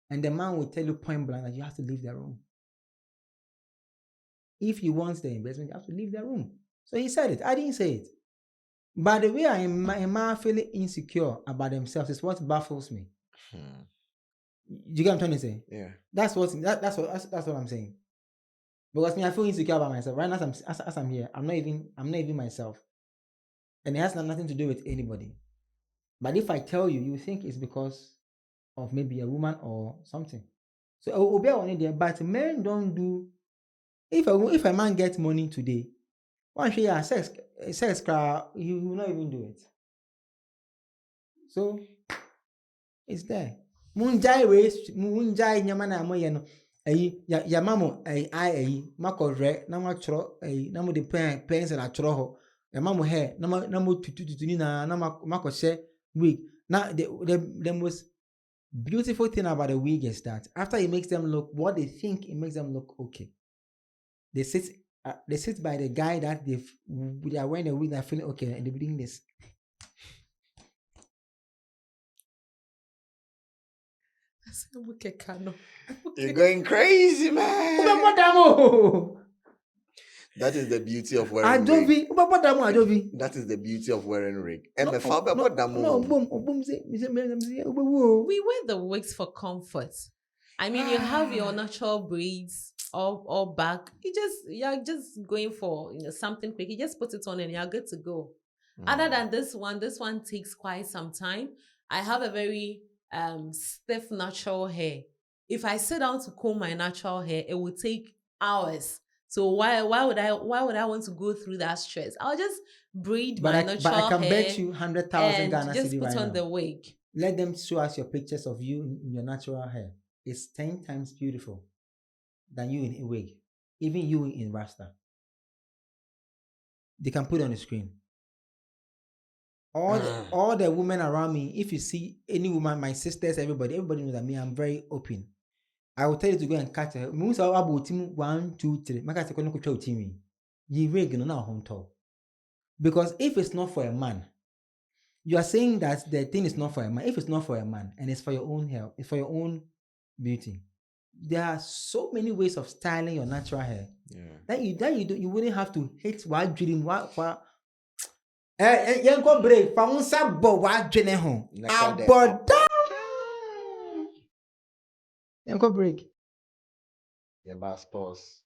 and the man will tell you point blank that you have to leave the room. If you want the investment, you have to leave the room. So he said it. I didn't say it. But the way a man feeling insecure about themselves is what baffles me. You get what I'm trying to say? Yeah. That's what I'm saying. Because me, I feel insecure about myself. Right now, as I'm here, I'm not even myself. And it has nothing to do with anybody. But if I tell you, you think it's because of maybe a woman or something. So I'll be on it, but men don't do. If a man gets money today, one share sex crowd, he will not even do it. So it's there. Munjai race, munjai nyamana moyeno. Ya mamo mako re na matro na mo de pens na atro ya mamo hair na mo tutu ni na mako share wig. Now the most beautiful thing about the wig is that after it makes them look what they think, it makes them look okay. They sit by the guy that they are wearing a wig, they're feeling okay, and they're doing this. You're going crazy, man. That is the beauty of wearing rig. That is the beauty of wearing rig. We wear the wigs for comfort. I mean, you have your natural braids all back. You're just going for something quick. You just put it on and you're good to go. Other than this one takes quite some time. I have a very stiff natural hair. If I sit down to comb my natural hair, it would take hours. So why would I want to go through that stress? I'll just braid my natural hair. But I can bet you 100,000 Ghana just cedi put right on now. the wig. Let them show us your pictures of you in your natural hair. It's 10 times beautiful than you in a wig. Even you in Rasta. They can put it on the screen. All the women around me, if you see any woman, my sisters, everybody knows that me, I'm very open. I will tell you to go and catch her. Most of our team 1, 2, 3. Because if it's not for a man, you are saying that the thing is not for a man. If it's not for a man and it's for your own health, it's for your own beauty. There are so many ways of styling your natural hair that you wouldn't have to hate while dreaming. Yanko break. Faunsa bo wa dwene ho. Aboda. Yanko break. Yeah, boss pause.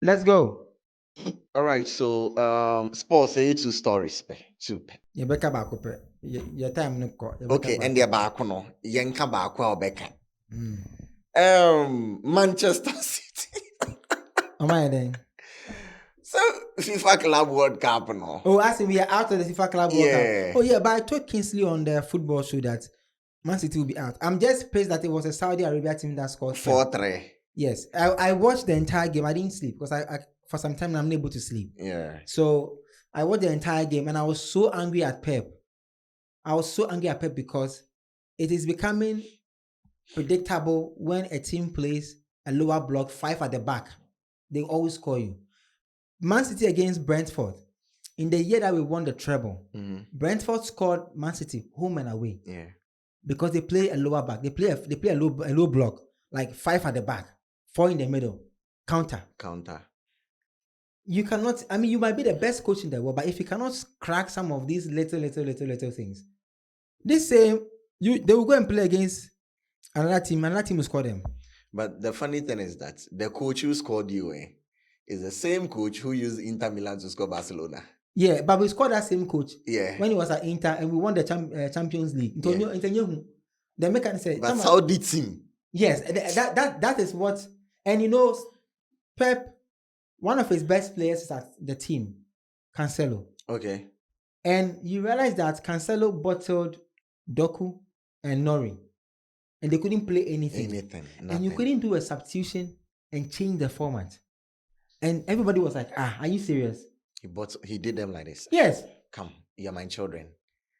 Let's go. All right, so sports say 2 stories. 2. You beka baako pe. Your time no ko. Okay, and the baako no. Yenka baako a obeka. Manchester City. Am I then? So FIFA Club World Cup no. Oh, I see we are out of the FIFA Club World Yeah. Cup. Oh yeah, but I told Kingsley on the football show that Man City will be out. I'm just pissed that it was a Saudi Arabia team that scored 4-3. Yes, I watched the entire game. I didn't sleep because I for some time I'm unable to sleep. Yeah. So I watched the entire game and I was so angry at Pep. Because it is becoming predictable when a team plays a lower block 5 at the back. They always score you. Man City against Brentford. In the year that we won the treble, Brentford scored Man City home and away. Yeah. Because they play a lower back. They play a low block, like 5 at the back, 4 in the middle, counter. You cannot, I mean, you might be the best coach in the world, but if you cannot crack some of these little things, they will go and play against another team will score them. But the funny thing is that the coach who scored you is the same coach who used Inter Milan to score Barcelona. Yeah, but we scored that same coach when he was at Inter and we won the Champions League. The mechanic said, but Saudi team. Yes, that is what, and Pep, one of his best players is at the team, Cancelo. Okay. And you realize that Cancelo bottled Doku and Nori. And they couldn't play anything. And you couldn't do a substitution and change the format. And everybody was like, are you serious? He did them like this. Yes. Come, you're my children.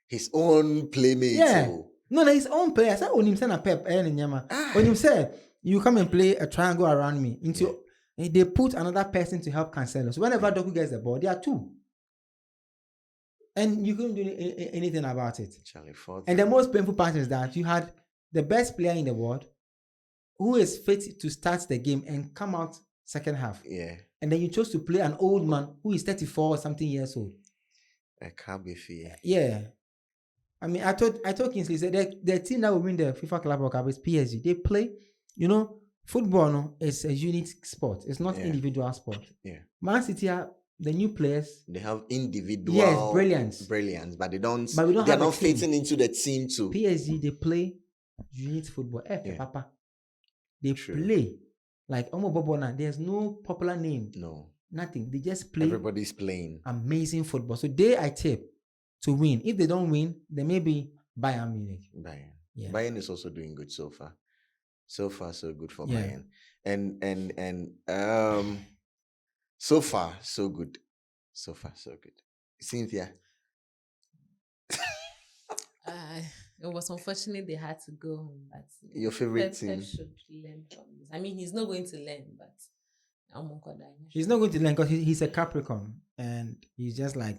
His own playmate. Yeah. No, his own player. I said, Onim said Pep. Onim said, You come and play a triangle around me. And they put another person to help Cancelo. So whenever Doku gets the ball, there are two. And you couldn't do anything about it. And the most painful part is that you had the best player in the world who is fit to start the game and come out second half. Yeah. And then you chose to play an old man who is 34 or something years old. I can't be fair. Yeah. I mean, I told Kingsley, said the team that will win the FIFA Club World Cup is PSG. They play, football is a unit sport. It's not individual sport. Yeah. Man City are the new players. They have individual brilliance, but they don't. But we don't they're have not fitting into the team too. PSG, they play unit football. Papa. They play like Omo Bobona. There's no popular name. No. Nothing. They just play. Everybody's playing amazing football. So I tip to win. If they don't win, then maybe Bayern Munich. Yeah. Bayern is also doing good so far. So far, so good for Bayern. And so far, so good. So far, so good. Cynthia. It was unfortunate they had to go home. But your favorite team? Pep should learn from this. I mean, he's not going to learn, but he's not going to learn because he's a Capricorn and he's just like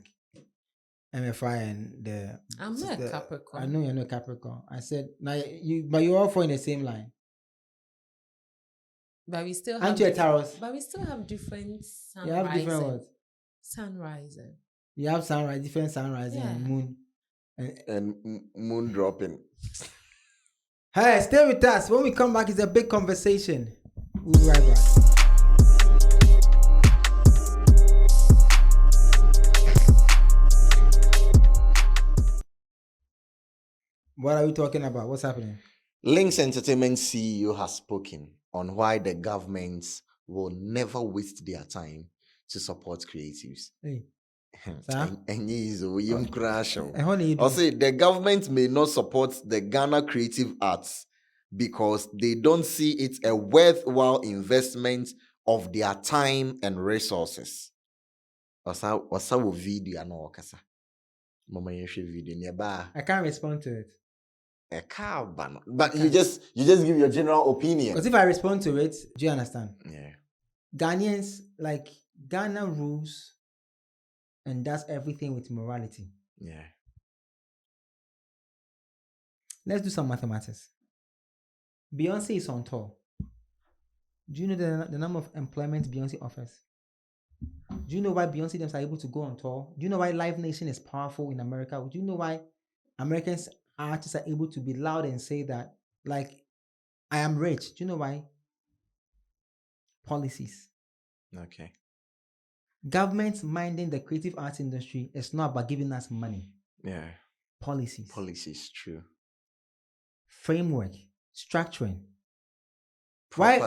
MFI and I'm not a Capricorn. I know you're not a Capricorn. I said but you're all four in the same line. But we still aren't you a Taurus? But we still have different sunrise. You have different what? Sunrise. You have sunrise, different sunrise and moon. And moon dropping. Hey, stay with us. When we come back, it's a big conversation. We'll be right back. What are we talking about? What's happening? Lynx Entertainment CEO has spoken on why the governments will never waste their time to support creatives. Hey. Also, the government may not support the Ghana creative arts because they don't see it a worthwhile investment of their time and resources. I can't respond to it. But you just give your general opinion. Because if I respond to it, do you understand? Yeah. Ghanaians, like Ghana rules and does everything with morality. Yeah. Let's do some mathematics. Beyonce is on tour. Do you know the number of employment Beyonce offers? Do you know why Beyonce themselves are able to go on tour? Do you know why Live Nation is powerful in America? Do you know why Americans artists are able to be loud and say that, like, I am rich? Do you know why? Policies. Okay. Government minding the creative arts industry is not about giving us money. Yeah. Policies. Policies, true. Framework. Structuring.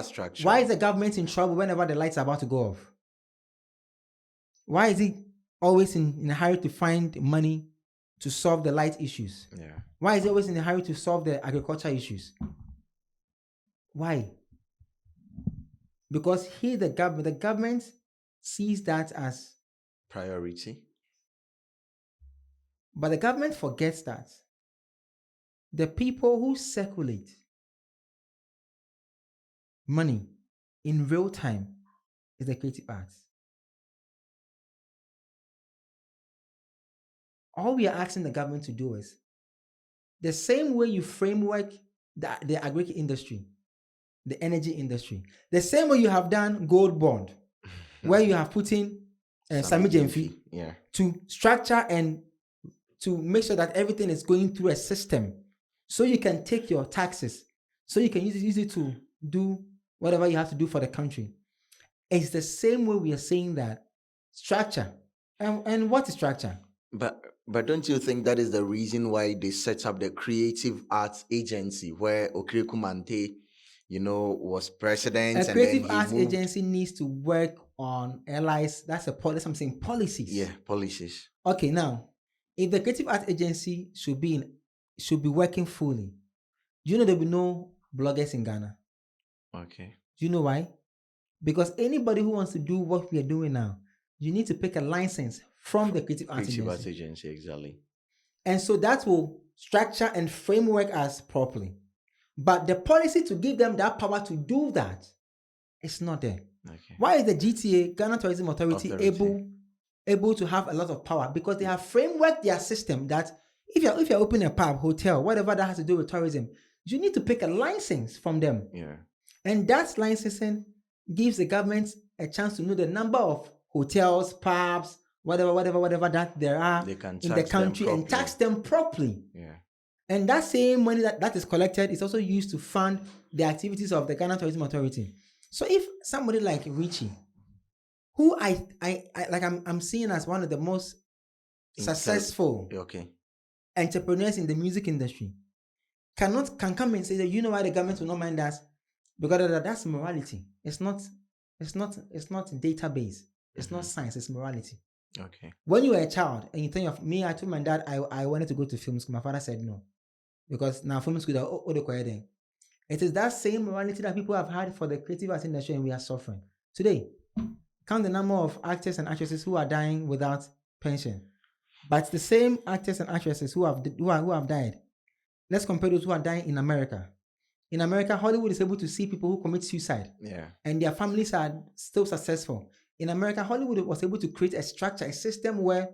Structure. Why is the government in trouble whenever the lights are about to go off? Why is it always in a hurry to find money to solve the light issues? Yeah. Why is it always in a hurry to solve the agriculture issues? Why? Because the government sees that as priority. But the government forgets that the people who circulate money in real time is the creative arts. All we are asking the government to do is the same way you framework the agri industry, the energy industry, the same way you have done Gold Bond, where you have put in Sami Jemfi to structure and to make sure that everything is going through a system so you can take your taxes, so you can use it to do whatever you have to do for the country. It's the same way we are saying that structure. And what is structure? But don't you think that is the reason why they set up the Creative Arts Agency where Okreku Mante, was president? A creative arts agency needs to work on allies. That's I'm saying policies. Yeah, policies. Okay, now, if the creative arts agency should be working fully, do you know there will be no bloggers in Ghana? Okay. Do you know why? Because anybody who wants to do what we are doing now, you need to pick a license from the creative arts agency. Exactly. And so that will structure and framework us properly. But the policy to give them that power to do that is not there. Okay. Why is the GTA, Ghana Tourism Authority, Authority. able to have a lot of power? Because they have framework their system that if you're opening a pub, hotel, whatever that has to do with tourism, you need to pick a license from them. Yeah. And that licensing gives the government a chance to know the number of hotels, pubs, whatever that there are They can in the tax them country and properly. tax them properly. Yeah. And that same money that is collected is also used to fund the activities of the Ghana Tourism Authority. So if somebody like Richie, who I'm seeing as one of the most successful Okay. entrepreneurs in the music industry, can come and say that, you know why the government will not mind us? Because that's morality. It's not database. It's not science, it's morality. Okay. When you were a child and you think of me, I told my dad I wanted to go to film school. My father said no. Because now film school it is that same morality that people have had for the creative arts industry, and we are suffering. Today, count the number of actors and actresses who are dying without pension. But the same actors and actresses who have died, let's compare those who are dying in America. In America, Hollywood is able to see people who commit suicide. Yeah. And their families are still successful. In America, Hollywood was able to create a structure, a system where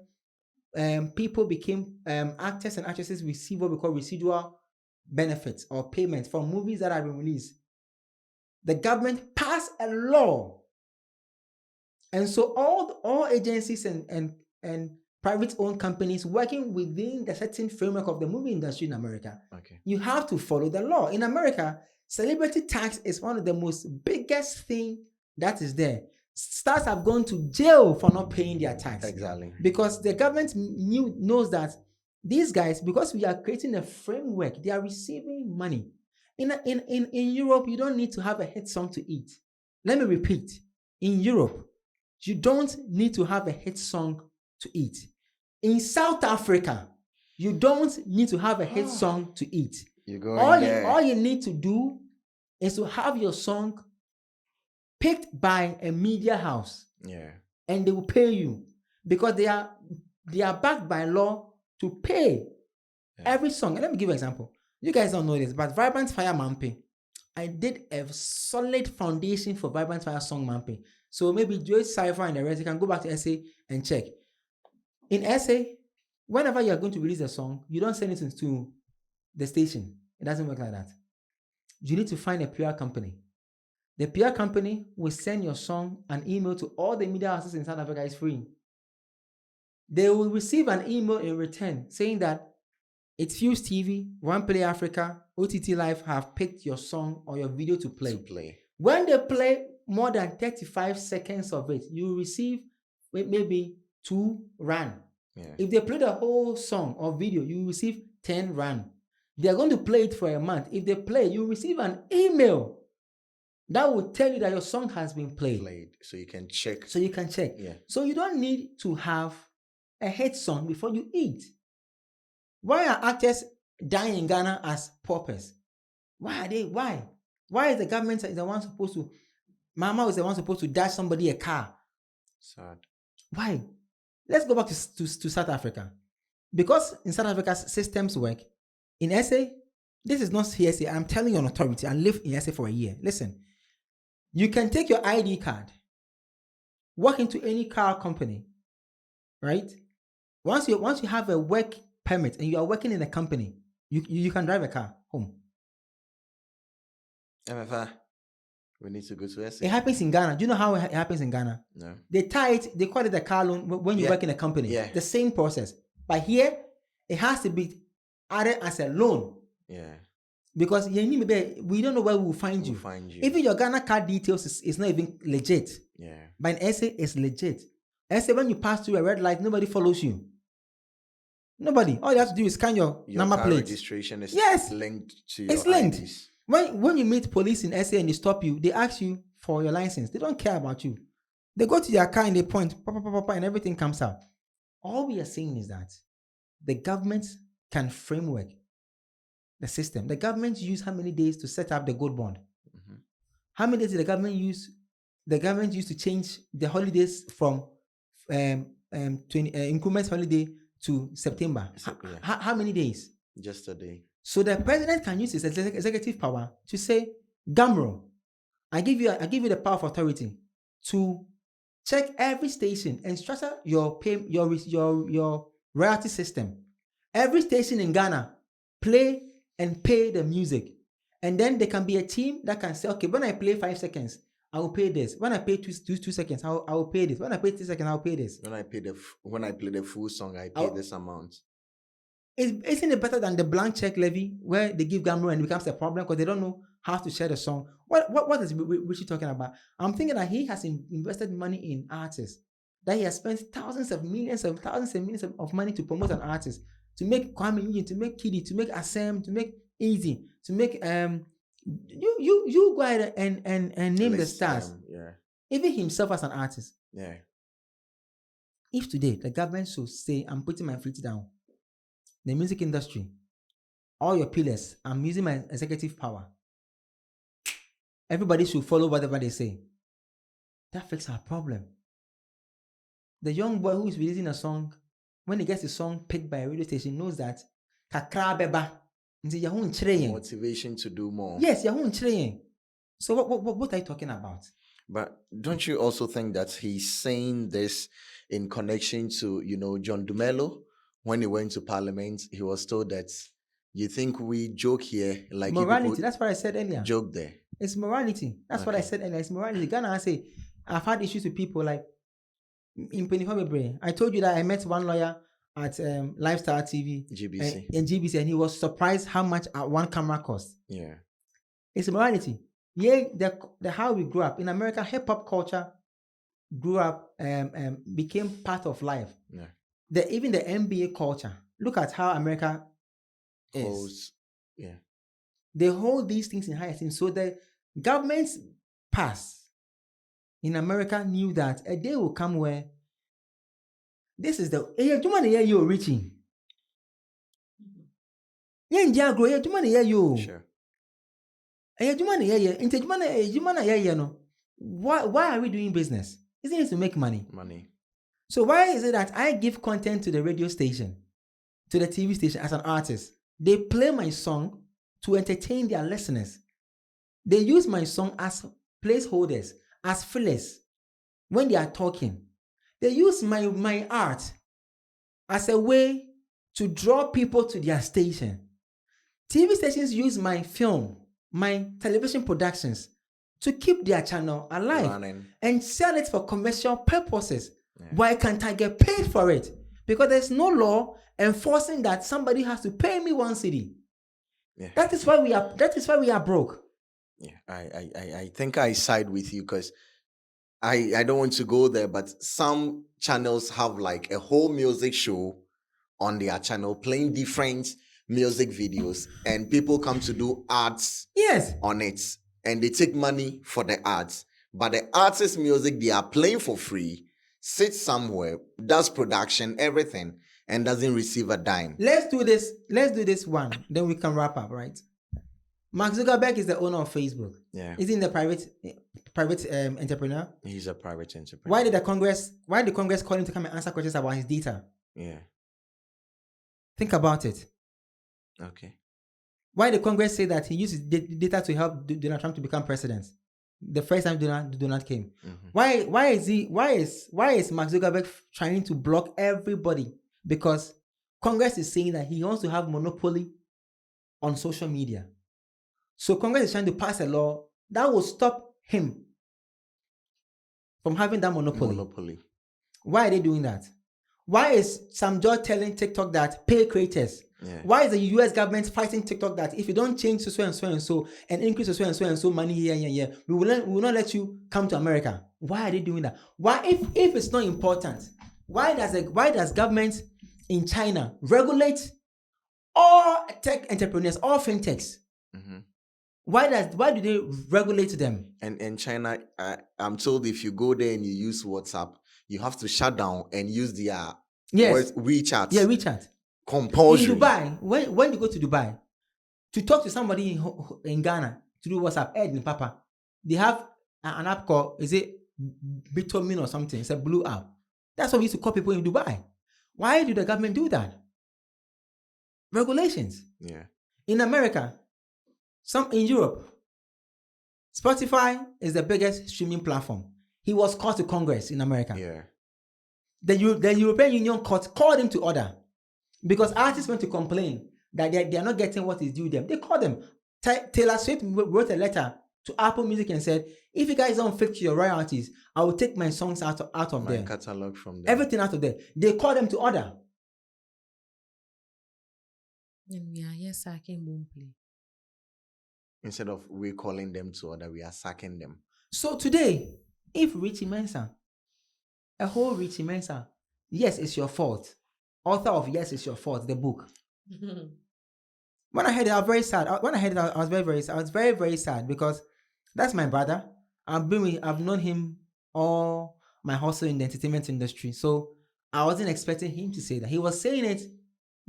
people became actors and actresses receive what we call residual benefits or payments from movies that have been released. The government passed a law, and so all agencies and private-owned companies working within the certain framework of the movie industry in America, Okay. you have to follow the law. In America, celebrity tax is one of the most biggest thing that is there. Stars have gone to jail for not paying their tax. Exactly. Because the government knows that these guys, because we are creating a framework, they are receiving money. In Europe, you don't need to have a hit song to eat. Let me repeat. In Europe, you don't need to have a hit song to eat. In South Africa, you don't need to have a hit song to eat. You go All you need to do is to have your song picked by a media house. Yeah. And they will pay you because they are backed by law to pay every song. And let me give you an example. You guys don't know this, but Vibrant Fire Mampe, I did a solid foundation for Vibrant Fire song Mampe. So maybe Joy Cypher and the rest, you can go back to SA and check. In SA, whenever you're going to release a song, you don't send it to the station. It doesn't work like that. You need to find a PR company. The PR company will send your song an email to all the media houses in South Africa. It's free. They will receive an email in return saying that itfuse TV, One Play Africa, OTT Live have picked your song or your video to play. When they play more than 35 seconds of it, you will receive maybe 2 rand. Yeah. If they play the whole song or video, you will receive 10 rand. They are going to play it for a month. If they play, you will receive an email that will tell you that your song has been played. So you can check. Yeah. So you don't need to have a hit song before you eat. Why are actors dying in Ghana as paupers? Why are they? Why? Why is the government the one supposed to? Mama is the one supposed to dash somebody a car. Sad. Why? Let's go back to South Africa. Because in South Africa's systems work, in SA, this is not hearsay. I'm telling you on authority. I lived in SA for a year. Listen, you can take your ID card, walk into any car company, right? Once you have a work permit and you are working in a company, you can drive a car home. MFA, we need to go to SA. It happens in Ghana. Do you know how it happens in Ghana? No. They tie it, they call it a car loan when you work in a company. Yeah. The same process. But here, it has to be added as a loan. Yeah. Because we don't know where we will find you. Even your Ghana card details is not even legit. Yeah. But in SA, it's legit. SA, when you pass through a red light, nobody follows you. Nobody. All you have to do is scan your number car plate. Registration is linked to your It's linked. IDs. When you meet police in SA and they stop you, they ask you for your license. They don't care about you. They go to your car and they point, and everything comes out. All we are saying is that the government can framework the system. The government used how many days to set up the gold bond? Mm-hmm. How many days did the government use? The government used to change the holidays from increment holiday to September. Yeah. How many days? Just a day. So the president can use his executive power to say, Gamro, I give you the power of authority to check every station and structure your royalty system. Every station in Ghana play and pay the music. And then there can be a team that can say, okay, when I play 5 seconds, I will pay this. When I pay two seconds, I will pay this. When I pay 3 seconds, I will pay this. When I play the full song, I pay this amount. Isn't it better than the blank check levy where they give Gamro and it becomes a problem because they don't know how to share the song? What is Richie talking about? I'm thinking that he has invested money in artists, that he has spent thousands and millions of money to promote an artist, to make Kwame Eugene, to make Kiddy, to make Asem, to make Easy, to make you go ahead and name the stars. Even himself as an artist. Yeah. If today the government should say, I'm putting my feet down, the music industry, all your pillars, I'm using my executive power, everybody should follow whatever they say. That fixes our problem. The young boy who is releasing a song, when he gets his song picked by a radio station, knows that kakra beba. Motivation to do more. Yes, so what are you talking about? But don't you also think that he's saying this in connection to, John Dumelo? When he went to Parliament, he was told that you think we joke here like morality. That's what I said earlier. Joke there. It's morality. That's what I said earlier. It's morality. Ghana, I say, I've had issues with people like in Penny. I told you that I met one lawyer at Lifestyle TV, GBC, in GBC, and he was surprised how much one camera costs. Yeah, it's morality. Yeah, the how we grew up in America, hip hop culture grew up, became part of life. Yeah. Even the NBA culture. Look at how America is. Yeah. They hold these things in high esteem. So the government's past in America knew that a day will come where this is the you're reaching. Sure. Why are we doing business? Isn't it to make money? Money. So why is it that I give content to the radio station, to the TV station as an artist? They play my song to entertain their listeners. They use my song as placeholders, as fillers when they are talking. They use my art as a way to draw people to their station. TV stations use my film, my television productions to keep their channel alive and sell it for commercial purposes. Yeah. Why can't I get paid for it? Because there's no law enforcing that somebody has to pay me 1 cedi. Yeah. That is why we are broke. Yeah, I think I side with you because I don't want to go there, but some channels have like a whole music show on their channel playing different music videos, and people come to do ads on it, and they take money for the ads. But the artist music they are playing for free, sits somewhere, does production, everything, and doesn't receive a dime. Let's do this one, then we can wrap up, right? Mark Zuckerberg is the owner of Facebook. Yeah. Isn't he a private entrepreneur? He's a private entrepreneur. Why did the Congress call him to come and answer questions about his data? Yeah. Think about it. Okay. Why did Congress say that he uses data to help Donald Trump to become president? The first time Donald came. Mm-hmm. Why is Mark Zuckerberg trying to block everybody? Because Congress is saying that he wants to have monopoly on social media. So Congress is trying to pass a law that will stop him from having that monopoly. Why are they doing that? Why is Sam George telling TikTok that pay creators? Yeah. Why is the US government fighting TikTok that if you don't change so and so and increase so and so money here, we will not let you come to America? Why are they doing that? Why, if it's not important, why does government in China regulate all tech entrepreneurs, all fintechs? Mm-hmm. Why do they regulate them? And in China, I'm told if you go there and you use WhatsApp, you have to shut down and use their WeChat. Yeah, WeChat. Compulsory. In Dubai, when you go to Dubai to talk to somebody in Ghana to do WhatsApp, Ed and Papa, they have an app called, is it Bitomin or something? It's a blue app. That's what we used to call people in Dubai. Why do the government do that? Regulations. Yeah. In America, some in Europe, Spotify is the biggest streaming platform. He was called to Congress in America. Yeah. The European Union court called him to order because artists went to complain that they are not getting what is due them. They called them. Taylor Swift wrote a letter to Apple Music and said, if you guys don't fix your royalties, I will take my songs out of My there. catalog from there. Everything out of there. They called them to order. And we are here sacking Boomplay. Instead of we calling them to order, we are sacking them. So today, if Richie Mensah, a whole Richie Mensah, Yes, It's Your Fault, author of Yes, It's Your Fault, the book. When I heard it, I was very sad. When I heard it, I was very, very sad. I was very, very sad because that's my brother. I've known him all my hustle in the entertainment industry. So I wasn't expecting him to say that. He was saying it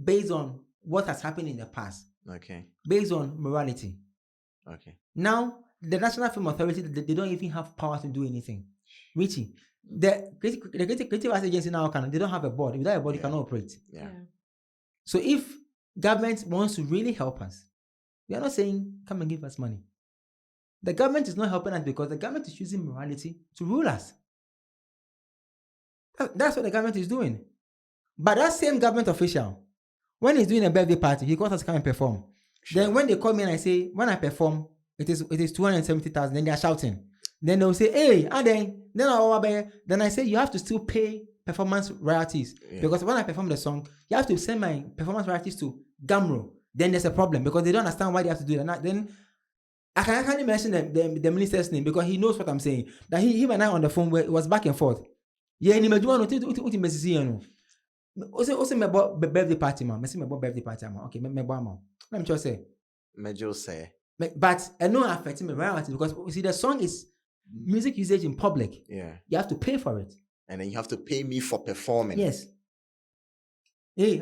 based on what has happened in the past, Okay. based on morality. Okay. Now, the National Film Authority, they don't even have power to do anything. Richie, the creative arts agency now, they don't have a board. Without a board, you cannot operate. Yeah. So if government wants to really help us, we are not saying, come and give us money. The government is not helping us because the government is using morality to rule us. That's what the government is doing. But that same government official, when he's doing a birthday party, he calls us to come and perform. Sure. Then when they call me and I say, when I perform, it is 270,000, then they are shouting. Then they'll say, hey, and then I say, you have to still pay performance royalties. Yeah. Because when I perform the song, you have to send my performance royalties to Gamro. Then there's a problem because they don't understand why they have to do that. Then I can't mention the minister's name because he knows what I'm saying. That him and I on the phone, it was back and forth. Yeah, ni mejuano uti mesisi yenu. Also me about birthday party man. Me see me about birthday party man. Okay, me about man. Let me just say. Mejo say. But I know affecting me royalties because you see the song is music usage in public. Yeah. You have to pay for it. And then you have to pay me for performing. Yes. Hey,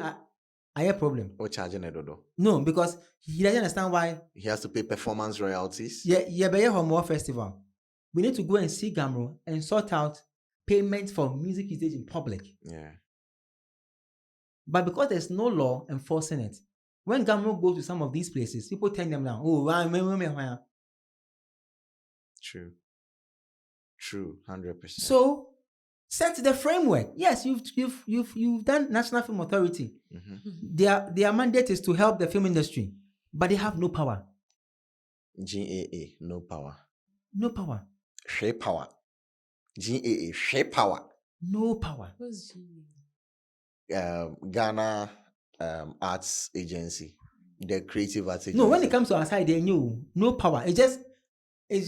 I have a problem. Or charging a dodo. No, because he doesn't understand why. He has to pay performance royalties. Yeah, but Homo Festival. We need to go and see Gamro and sort out payment for music usage in public. Yeah. But because there's no law enforcing it, when Gamro goes to some of these places, people turn them down. Oh, True. True. 100%. so set the framework. Yes, you've done National Film Authority. Mm-hmm. Their mandate is to help the film industry, but they have no power. GAA, no power. No power. Share power. GAA, share power. No power. Who's G? Ghana Arts Agency, the creative arts agency. No, when it comes to our side, they knew no power. It's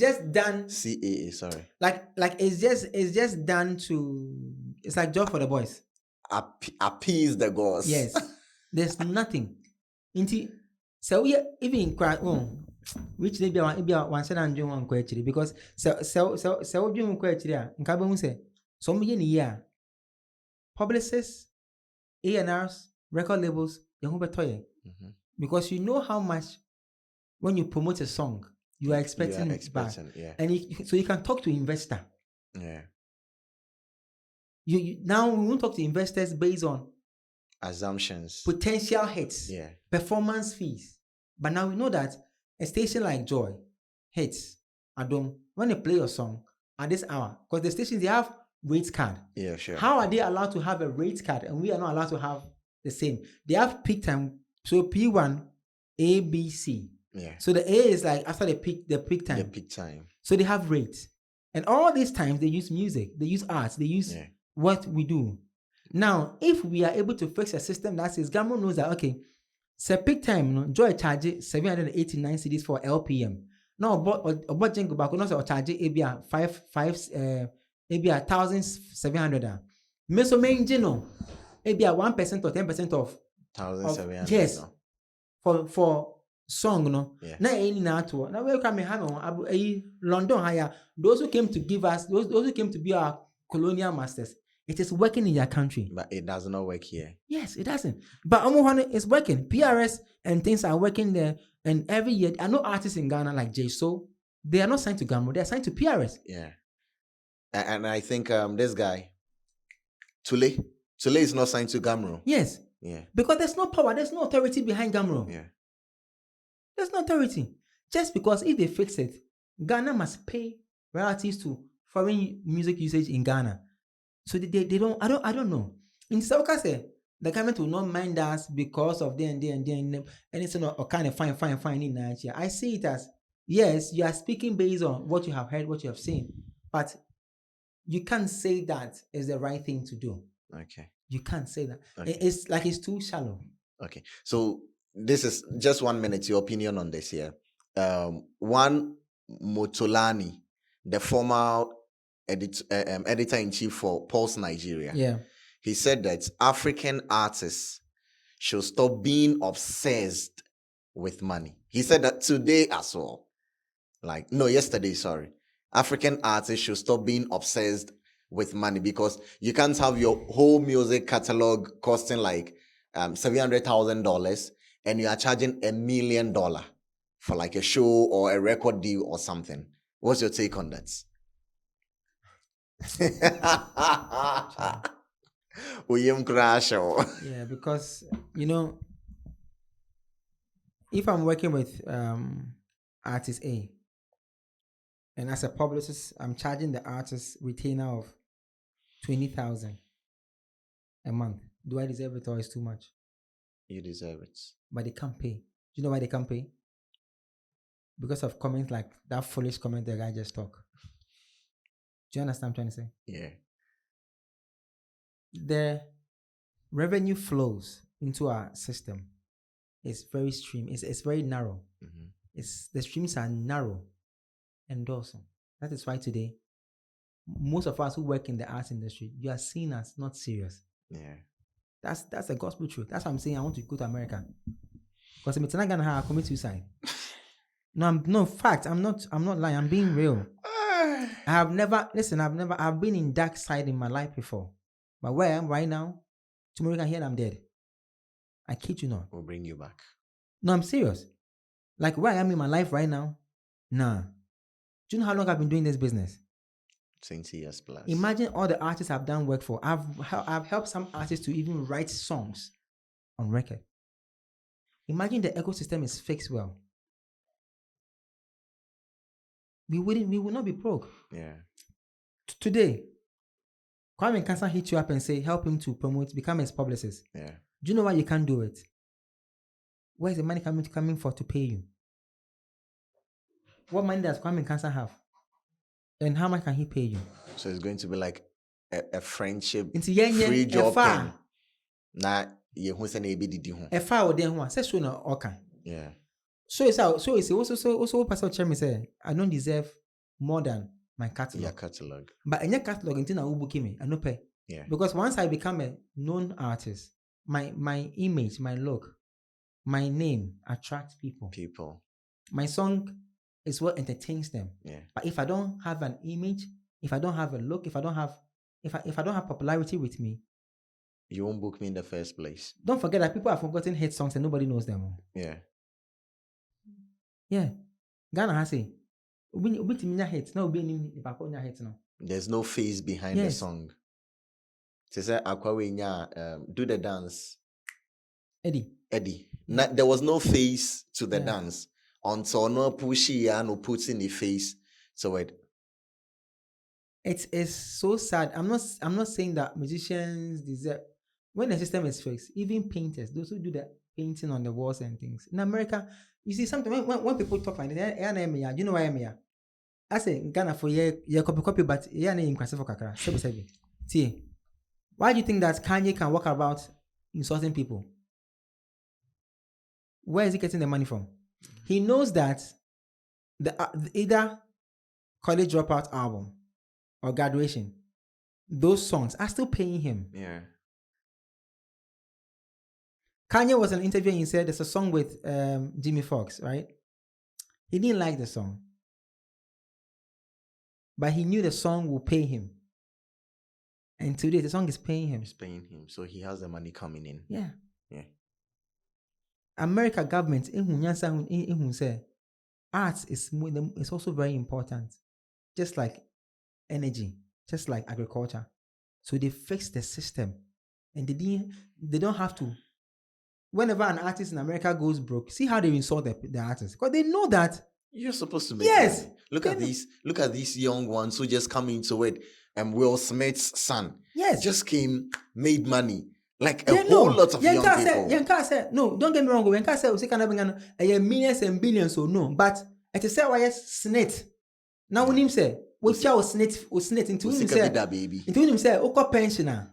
just done CAA, sorry. like it's just done to. It's like job for the boys. Appease the gods. Yes, there's nothing. So we even in cry. Which they be one said and doing one question because so doing question here. Nkaba say some year publicists, A&Rs, record labels, Mm-hmm. because you know how much when you promote a song you are expecting it back, yeah. and so you can talk to investor. Yeah. You now we won't talk to investors based on Assumptions. potential hits, Yeah. performance fees, but now we know that a station like Joy hits Adom when they play your song at this hour because the stations they have rate card. Yeah, sure. How are they allowed to have a rate card and we are not allowed to have the same? They have peak time, so P1, A, B, C. Yeah. So the A is like after the peak time. The peak time. So they have rates. And all these times they use music, they use arts, they use what we do. Now, if we are able to fix a system that says Gamro knows that, okay, so peak time, Joy charge 789 CDs for LPM. Now, about Jengo back, no, charge ABR 1,700. Meso main geno, ABR 1% or 10% of 1,700. yes, for song, no. Yeah. Na any na to. Now we come in London higher. Those who came to give us, those who came to be our colonial masters. It is working in your country. But it does not work here. Yes, it doesn't. But it's working. PRS and things are working there. And every year, I know artists in Ghana like J. So they are not signed to Gamro. They are signed to PRS. Yeah. And I think this guy, Tule is not signed to Gamro. Yes. Yeah. Because there's no power. There's no authority behind Gamro. Yeah. There's no authority. Just because if they fix it, Ghana must pay royalties to foreign music usage in Ghana. So they don't, I don't know. In Sauka say, the government will not mind us because of and it's not kind of fine in Nigeria. I see it as, yes, you are speaking based on what you have heard, what you have seen, but you can't say that is the right thing to do. Okay. You can't say that. Okay. It's like it's too shallow. Okay. So this is just 1 minute, your opinion on this here. One Motolani, the former editor-in-chief for Pulse Nigeria. Yeah. He said that African artists should stop being obsessed with money. He said that today as well. Yesterday, sorry. African artists should stop being obsessed with money because you can't have your whole music catalog costing like $700,000 and you are charging $1 million for like a show or a record deal or something. What's your take on that? Yeah, because if I'm working with artist A, and as a publicist, I'm charging the artist retainer of 20,000 a month. Do I deserve it or is too much? You deserve it. But they can't pay. Do you know why they can't pay? Because of comments like that foolish comment the guy just talked. Do you understand what I'm trying to say? Yeah. The revenue flows into our system. It's very it's very narrow. Mm-hmm. The streams are narrow and also. That is why today, most of us who work in the arts industry, you are seen as not serious. Yeah. That's the gospel truth. That's why I'm saying I want to go to America. Because I'm not gonna have commit suicide. No, fact, I'm not lying, I'm being real. I've been in dark side in my life before. But where I am right now, tomorrow you can hear that I'm dead. I kid you not. We'll bring you back. No, I'm serious. Like where I am in my life right now, nah. Do you know how long I've been doing this business? 20 years plus. Imagine all the artists I've done work for. I've helped some artists to even write songs on record. Imagine the ecosystem is fixed well. We would not be broke. Yeah. Today, Kwame Kansa hit you up and say, help him to promote, become his publicist. Yeah. Do you know why you can't do it? Where is the money coming for to pay you? What money does Kwame Kansa have? And how much can he pay you? So it's going to be like a friendship, Into free job thing. Yeah. So it's also Pastor Chairman say, I don't deserve more than my catalog. Your catalog. But in your catalog, until I book me, I no pay. Yeah. Because once I become a known artist, my image, my look, my name attracts people. My song is what entertains them. Yeah. But if I don't have an image, if I don't have a look, if I don't have popularity with me, you won't book me in the first place. Don't forget that people have forgotten hit songs and nobody knows them. Yeah. Yeah. Ghana has a there's no face behind the song. They say do the dance. Eddie. There was no face to the dance until no pushy and puts in the face to it. It is so sad. I'm not saying that musicians deserve when the system is fixed, even painters, those who do the painting on the walls and things. In America, you see something when people talk like that, you know why I'm here. I say Ghana for your copy, but yeah, name for kakra. See, why do you think that Kanye can walk about insulting people? Where is he getting the money from? He knows that the either college dropout album or graduation, those songs are still paying him. Yeah. Kanye was in an interview and he said there's a song with Jimmy Fox, right? He didn't like the song. But he knew the song will pay him. And today the song is paying him. It's paying him. So he has the money coming in. Yeah. Yeah. America government, arts is also very important. Just like energy, just like agriculture. So they fixed the system. And they don't have to. whenever an artist in America goes broke, see how they insult the artist because they know that. You're supposed to make Yes. money. Look at these young ones who just come into it. And Will Smith's son Yes. just came, made money. Like They a whole know. lot of young people. Yanka said, no, don't get me wrong. Yanka said, we can have millions and billions, so no. But it is said, why snit. Now, when him say, what you snit into him say, baby. into him say, Oko pensioner.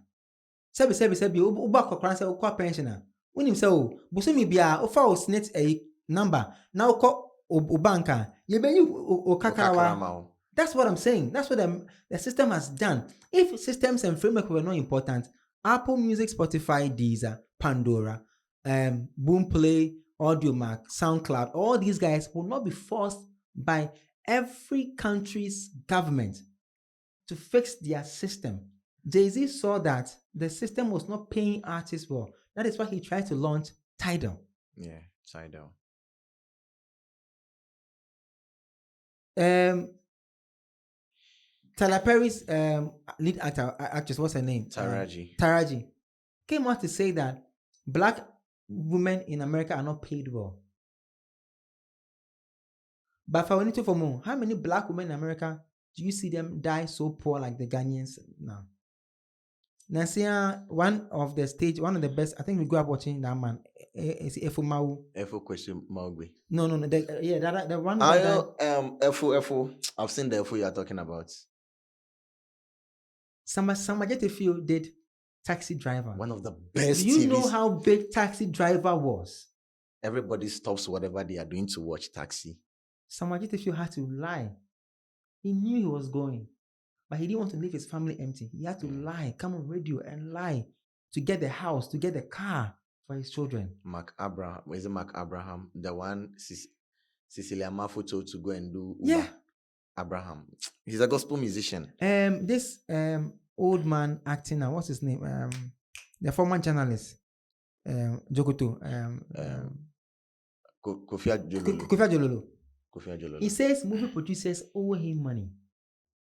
Sebi, Ubako Cran say, Oko pensioner. When him say, oh, Busumi Bia, Ofa snit a number. Now, Oko Ubanka. You be you Okakarawa. That's what I'm saying. That's what the system has done. If systems and framework were not important, Apple Music, Spotify, Deezer, Pandora, Boomplay, AudioMac, SoundCloud, all these guys will not be forced by every country's government to fix their system. Jay-Z saw that the system was not paying artists well. That is why he tried to launch Tidal. Yeah, Tidal. Tyler Perry's lead actress, what's her name? Taraji came out to say that black women in America are not paid well. But for anything for more, how many black women in America do you see them die so poor like the Ghanaians now? Nasia, one of the best, I think we grew up watching that man. Is Efo Mau? Efo Kwesi Maugbe. No. The one. Efo. I've seen the Efo you are talking about. Samajete Field did Taxi Driver. One of the best. Do you TVs. know how big Taxi Driver was? Everybody stops whatever they are doing to watch Taxi. Samajete Field had to lie. He knew he was going, but he didn't want to leave his family empty. He had to lie, come on radio and lie to get the house, to get the car for his children. Mark Abraham, the one Cecilia Mafuto to go and do Uber. Yeah. Abraham. He's a gospel musician. This old man acting now, what's his name? The former journalist, Jokoto. Kofi Adjololo. He says movie producers owe him money.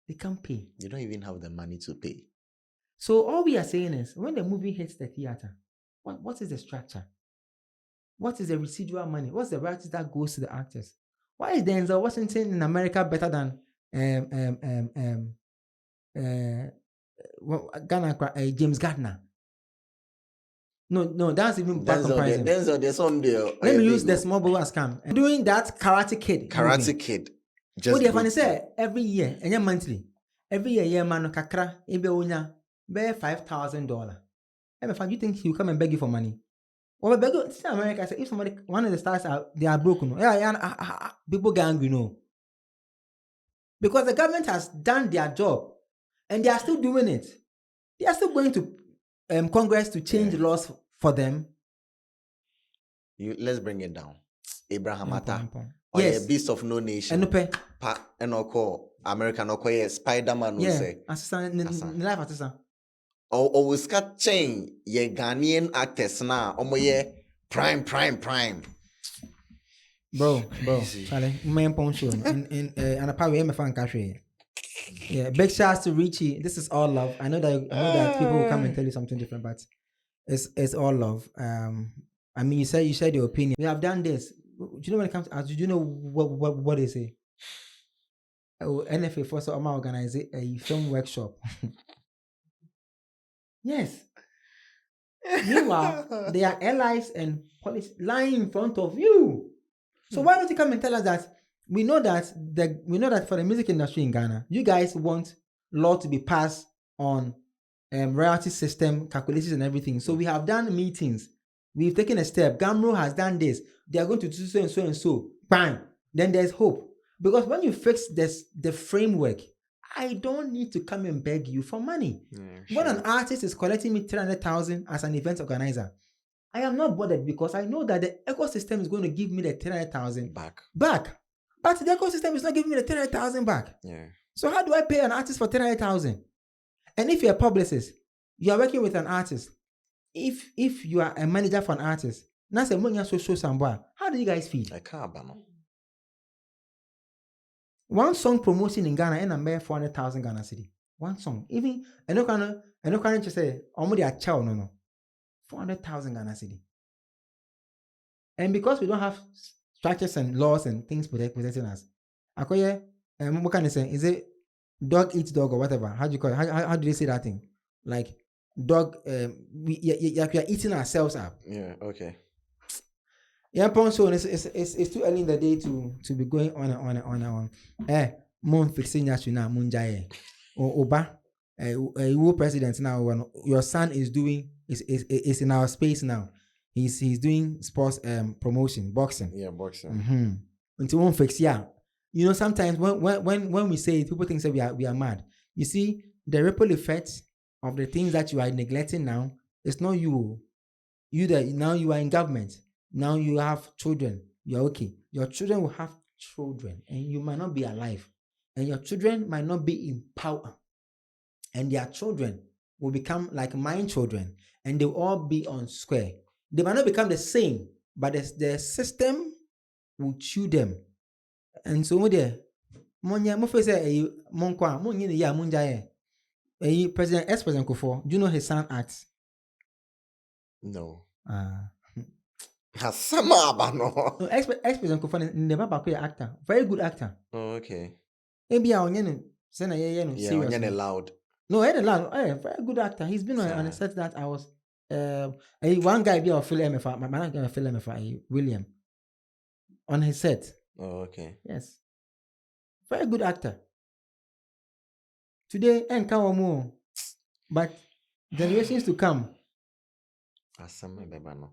They can't pay. They don't even have the money to pay. So all we are saying is, when the movie hits the theater, what is the structure? What is the residual money? What's the royalties that goes to the actors? Why is Denzel Washington in America better than James Gardner? No, that's even bad comparison. Denzel, there's some there. Let me use the small boy as scam. Doing that Karate Kid. Just what do you say? Every year, and monthly. Every year, man, kakra, ebe onya, be $5,000. And you think he'll come and beg you for money? Well, beg you, America, if somebody, one of the stars they are broken, people get angry, no. Because the government has done their job, and they are still doing it. They are still going to Congress to change laws for them. Let's bring it down. Abraham Atta. Yes. A beast of no nation. And American Spider-Man will say. Life assistant. Or we scat chain ye Ghanaian actors now. Prime. Bro. Charlie, main point show. And a power me fan country. Yeah, big shouts to Richie. This is all love. I know that people will come and tell you something different, but it's all love. I mean, you said your opinion. We have done this. Do you know when it comes to, do you know what they say? NFA first of all organize a film workshop. Yes. Meanwhile, they are allies and police lying in front of you. So why don't you come and tell us that we know that for the music industry in Ghana, you guys want law to be passed on royalty system calculations and everything. So we have done meetings. We've taken a step. Gamro has done this. They are going to do so and so and so. Bang. Then there's hope. Because when you fix the framework, I don't need to come and beg you for money. Yeah, when an artist is collecting me 300,000 as an event organizer, I am not bothered because I know that the ecosystem is going to give me the 300,000 back. But the ecosystem is not giving me the 300,000 back. Yeah. So how do I pay an artist for 300,000? And if you're a publicist, you are working with an artist. If you are a manager for an artist, how do you guys feel? I can't ban. One song promotion in Ghana and I'm paying 400,000 Ghana cedi. One song. Even I know just say no. 400,000 Ghana cedi. And because we don't have structures and laws and things protecting us, Akoye, what can I say? Is it dog eats dog or whatever? How do you call it? How do they say that thing? Like dog, we are eating ourselves up. Yeah, okay. Yeah, so it's too early in the day to be going on and on and on and on. Mon fixing that now, Munjaye. Or Oba, president now. Your son is in our space now. He's doing sports promotion, boxing. Yeah, boxing. Mm-hmm. Until one fix, yeah. You know, sometimes when we say it, people think that we are mad. You see, the ripple effect of the things that you are neglecting now, it's not you. Now you are in government. Now you have children. You're okay. Your children will have children, and you might not be alive. And your children might not be in power. And their children will become like my children, and they will all be on square. They might not become the same, but the system will chew them. And so there, President ex-President Kufuor, do you know his son acts? No. Hasama no. No, ex-President Kufuor never be an actor. Very good actor. Oh, okay. Maybe Yeah, loud. No, very good actor. He's been on a set that I was one guy be of film MFA, my man gonna film MFA, William. On his set. Oh, okay. Yes. Very good actor. Today, more. But generations to come. Hasama beba no.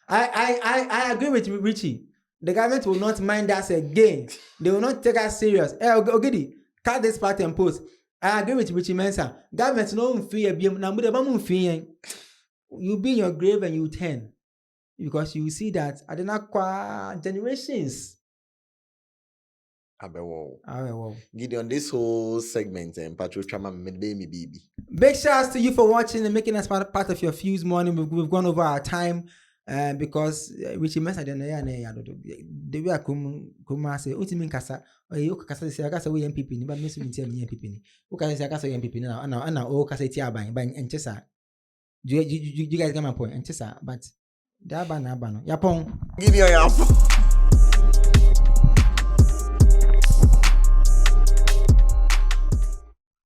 I agree with Richie. The government will not mind us again. They will not take us serious. Ogidi, cut this part and post. I agree with Richie Mensa. Government no fear. You be in your grave and you turn. Because you see that I did not quite generations. Gideon, this whole segment and Patrick Chama made me baby. Big shouts to you for watching and making us part of your Fuse Morning. We've gone over our time because Richie Mensa the way I come say ultimate kasa you kasa say kasa we MPP ni ba mesu ntia me MPP ni u kasa kasa MPP ni na o kasa tia ban enchesa. You guys get my point enchesa, but that ban no yapon give me your